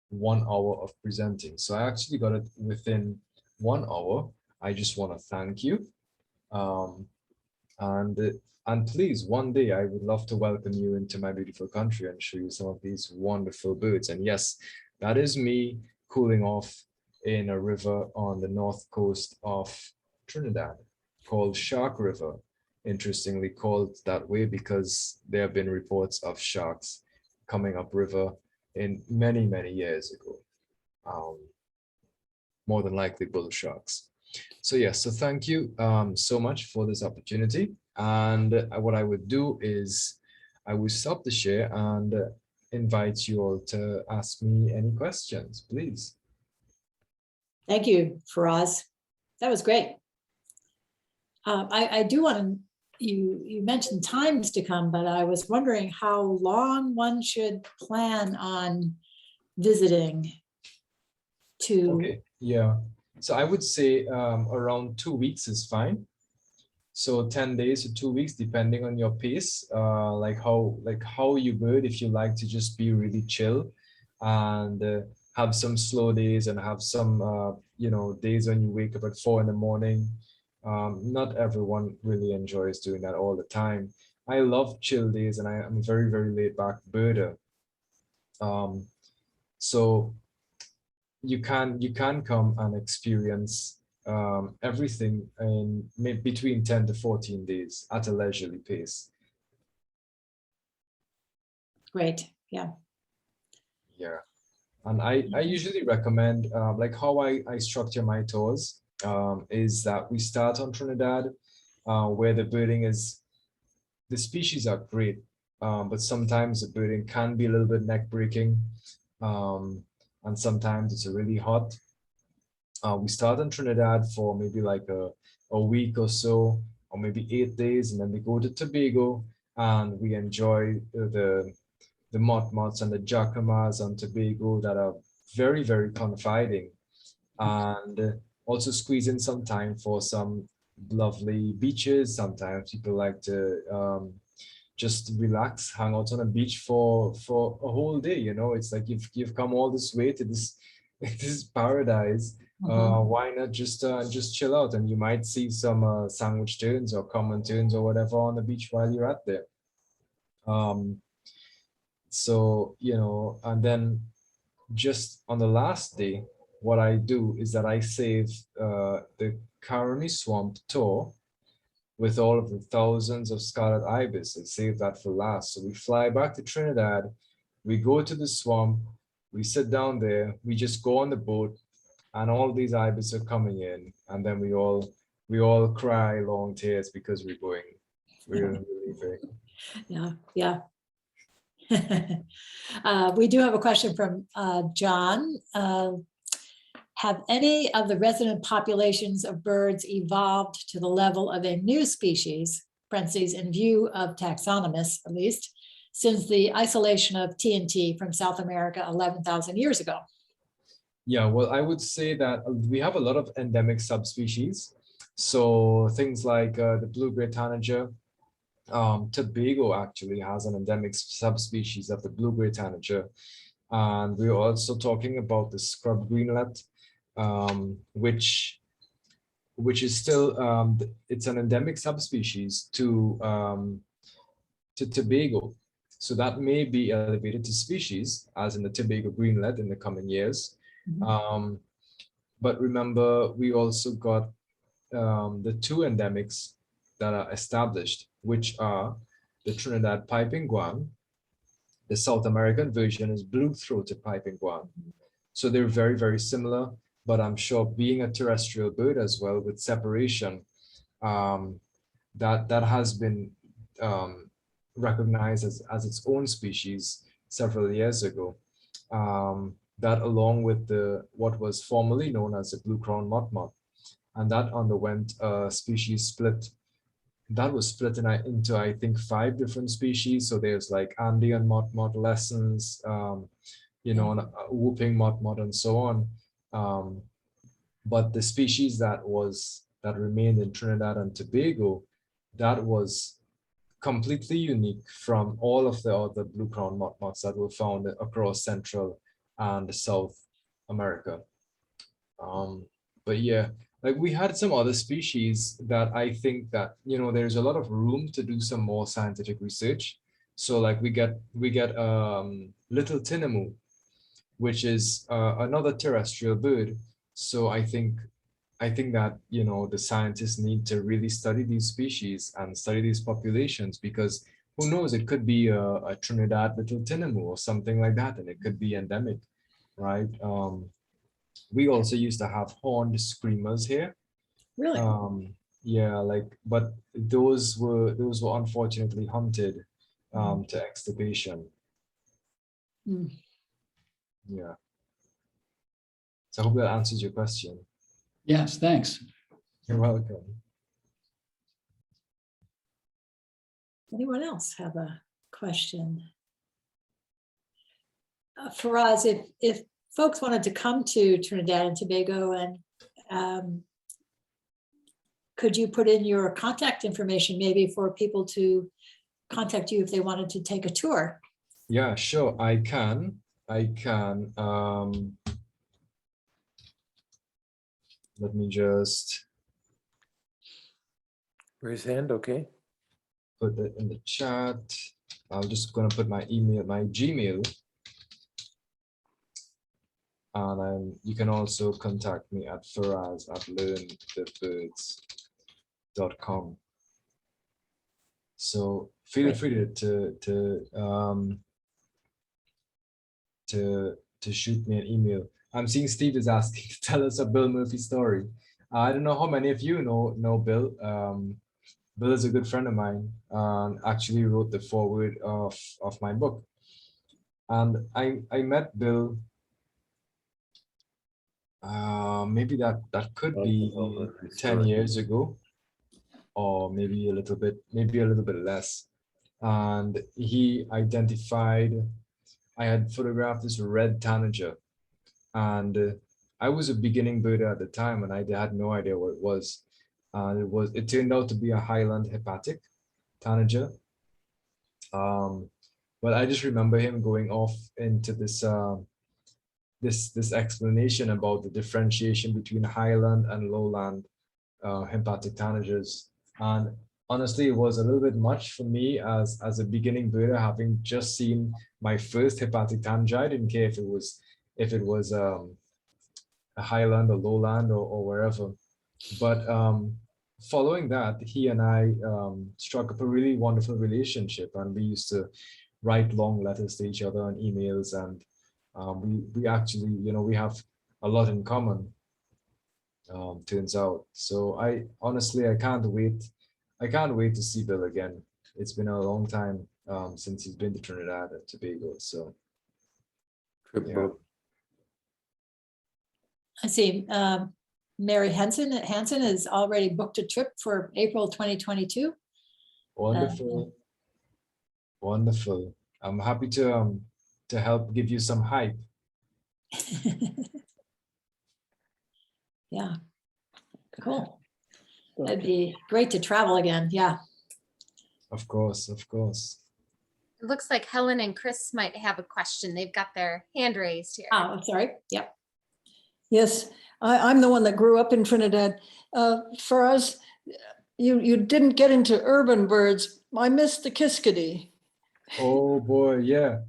1 hour of presenting. So I actually got it within 1 hour. I just want to thank you. And please, one day I would love to welcome you into my beautiful country and show you some of these wonderful birds. And yes, that is me cooling off in a river on the north coast of Trinidad called Shark River. Interestingly called that way because there have been reports of sharks coming up river in many, many years ago. More than likely bull sharks. So yes, so thank you so much for this opportunity. And what I would do is I will stop the share and invite you all to ask me any questions, please. Thank you, Faraaz. That was great. I do want to, you mentioned times to come, but I was wondering how long one should plan on visiting to. Okay, yeah. So I would say around 2 weeks is fine. So 10 days to 2 weeks, depending on your pace, like how you bird, if you like to just be really chill and have some slow days and have some, days when you wake up at 4 in the morning Not everyone really enjoys doing that all the time. I love chill days, and I'm a very, very laid back birder. So you can come and experience everything in between 10 to 14 days at a leisurely pace. Great. Yeah. Yeah. And I usually recommend, like how I structure my tours, is that we start on Trinidad, where the birding is, the species are great, but sometimes the birding can be a little bit neck breaking, and sometimes it's really hot. We start in Trinidad for maybe like a week or so, or maybe 8 days, and then we go to Tobago and we enjoy the motmots and the jacamas on Tobago that are very, very confiding, and also squeeze in some time for some lovely beaches. Sometimes people like to just relax, hang out on a beach for a whole day. It's like you've come all this way to this this paradise. Why not just chill out? And you might see some sandwich turns or common turns or whatever on the beach while you're at there. So, and then just on the last day, what I do is that I save the Caroni Swamp tour with all of the thousands of scarlet ibis. I save that for last. So we fly back to Trinidad, we go to the swamp, we sit down there, we just go on the boat, and all these ibis are coming in, and then we all cry long tears because we're leaving. Yeah. Yeah. We do have a question from John. Have any of the resident populations of birds evolved to the level of a new species, parentheses, in view of taxonomists at least, since the isolation of TNT from South America 11,000 years ago? Yeah, well, I would say that we have a lot of endemic subspecies. So things like the blue-gray tanager. Tobago actually has an endemic subspecies of the blue-gray tanager. And we're also talking about the scrub greenlet, which is still, it's an endemic subspecies to Tobago. So that may be elevated to species, as in the Tobago greenlet in the coming years. But remember, we also got the two endemics that are established, which are the Trinidad piping guan. The South American version is blue-throated piping guan. So they're very, very similar, but I'm sure being a terrestrial bird as well with separation, that has been recognized as its own species several years ago. That along with what was formerly known as the blue-crowned motmot, and that underwent a species split. That was split into I think 5 different species. So there's like Andean motmot, lessons, whooping motmot, and so on. But the species that remained in Trinidad and Tobago, that was completely unique from all of the other blue-crowned motmots that were found across Central and South America. But yeah, like we had some other species that I think that, there's a lot of room to do some more scientific research. So like we get little tinamou, which is another terrestrial bird. So I think that, the scientists need to really study these species and study these populations, because who knows, it could be a Trinidad little tinamou or something like that, and it could be endemic, right? We also used to have horned screamers here. Really? Yeah, but those were unfortunately hunted to extirpation. Yeah. So I hope that answers your question. Yes, thanks. You're welcome. Anyone else have a question? Faraaz, if folks wanted to come to Trinidad and Tobago, and could you put in your contact information maybe for people to contact you if they wanted to take a tour? Yeah, sure, I can. Let me just Raise hand, okay. Put that in the chat. I'm just gonna put my email, my Gmail. And you can also contact me at faraaz@learnthebirds.com. So feel Great. free to shoot me an email. I'm seeing Steve is asking to tell us a Bill Murphy story. I don't know how many of you know Bill. Bill is a good friend of mine and actually wrote the foreword of my book. And I met Bill. Maybe that could be 10 years ago, or maybe a little bit less. And he identified, I had photographed this red tanager, and I was a beginning birder at the time, and I had no idea what it was. And it turned out to be a Highland hepatic tanager. But I just remember him going off into this this explanation about the differentiation between highland and lowland hepatic tanagers. And honestly, it was a little bit much for me as a beginning birder, having just seen my first hepatic tanager. I didn't care if it was a highland or lowland or wherever. But following that, he and I struck up a really wonderful relationship, and we used to write long letters to each other on emails, and we actually, we have a lot in common, turns out. So I can't wait to see Bill again. It's been a long time since he's been to Trinidad and Tobago. So yeah. I see. Mary Hansen has already booked a trip for April 2022. Wonderful. Wonderful. I'm happy to help give you some hype. Yeah, cool. That'd be great to travel again. Yeah. Of course, of course. It looks like Helen and Chris might have a question. They've got their hand raised here. Oh, I'm sorry. Yep. Yes, I'm the one that grew up in Trinidad. For us, you didn't get into urban birds. I missed the kiskadee. Oh boy, yeah.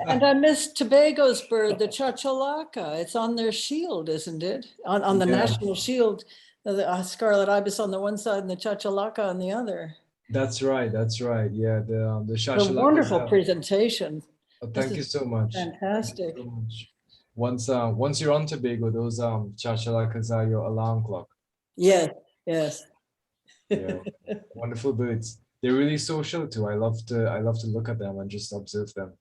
And I missed Tobago's bird, the chachalaca. It's on their shield, isn't it? On the national shield, the scarlet ibis on the one side and the chachalaca on the other. That's right. That's right. Yeah, the chachalaca. A wonderful presentation. Thank you so much. Fantastic. Thank you so much. Once you're on Tobago, those chachalacas are your alarm clock. Yes, yes. Yeah, wonderful birds. They're really social too. I love to look at them and just observe them.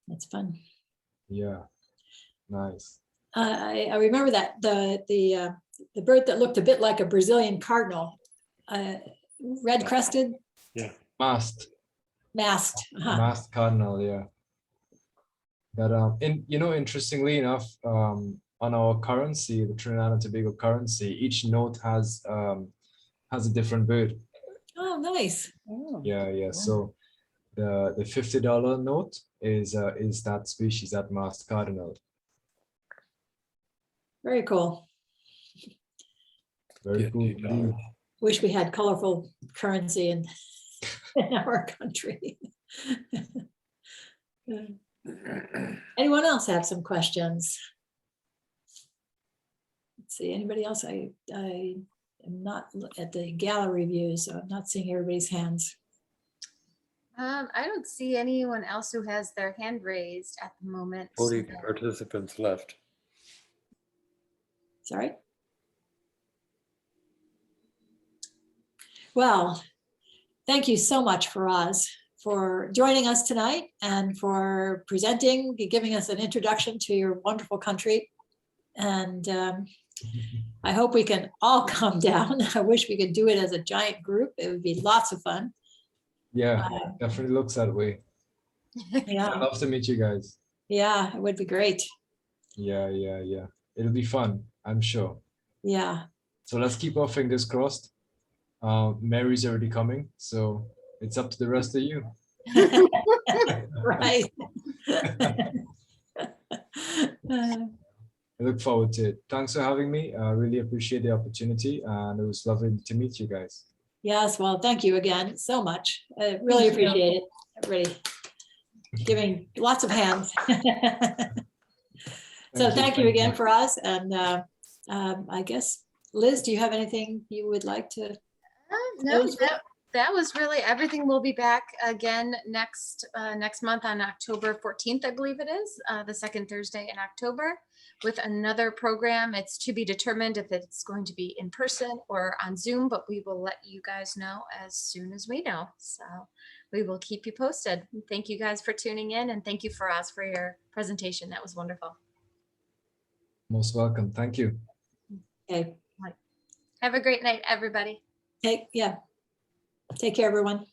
That's fun. Yeah, nice. I remember that the bird that looked a bit like a Brazilian cardinal, red crested. Yeah. Masked. Masked cardinal. Yeah. But interestingly enough, on our currency, the Trinidad and Tobago currency, each note has a different bird. Oh, nice. Oh. Yeah. So the $50 note is that species, that masked cardinal. Very cool. Very cool indeed. Wish we had colorful currency in our country. Anyone else have some questions? Let's see, anybody else? I am not at the gallery view, so I'm not seeing everybody's hands. I don't see anyone else who has their hand raised at the moment. 40 participants left. Sorry. Well, thank you so much, Faraaz, for joining us tonight and for presenting, giving us an introduction to your wonderful country. And I hope we can all come down. I wish we could do it as a giant group. It would be lots of fun. Yeah, definitely looks that way. Yeah. I'd love to meet you guys. Yeah, it would be great. Yeah. It'll be fun, I'm sure. Yeah. So let's keep our fingers crossed. Mary's already coming, so it's up to the rest of you. Right. It'll look forward to it. Thanks for having me. I really appreciate the opportunity, and it was lovely to meet you guys. Yes, well, thank you again so much. I really Thank you. appreciate it. Everybody giving lots of hands. So thank you again, Faraaz. And I guess, Liz, do you have anything you would like to? No, Close with? that was really everything. We'll be back again next month on October 14th, I believe it is, the second Thursday in October, with another program. It's to be determined if it's going to be in person or on Zoom, but we will let you guys know as soon as we know. So we will keep you posted. Thank you guys for tuning in, and thank you, Faraaz, for your presentation. That was wonderful. Most welcome. Thank you. Okay, Have a great night, everybody. yeah. Take care, everyone.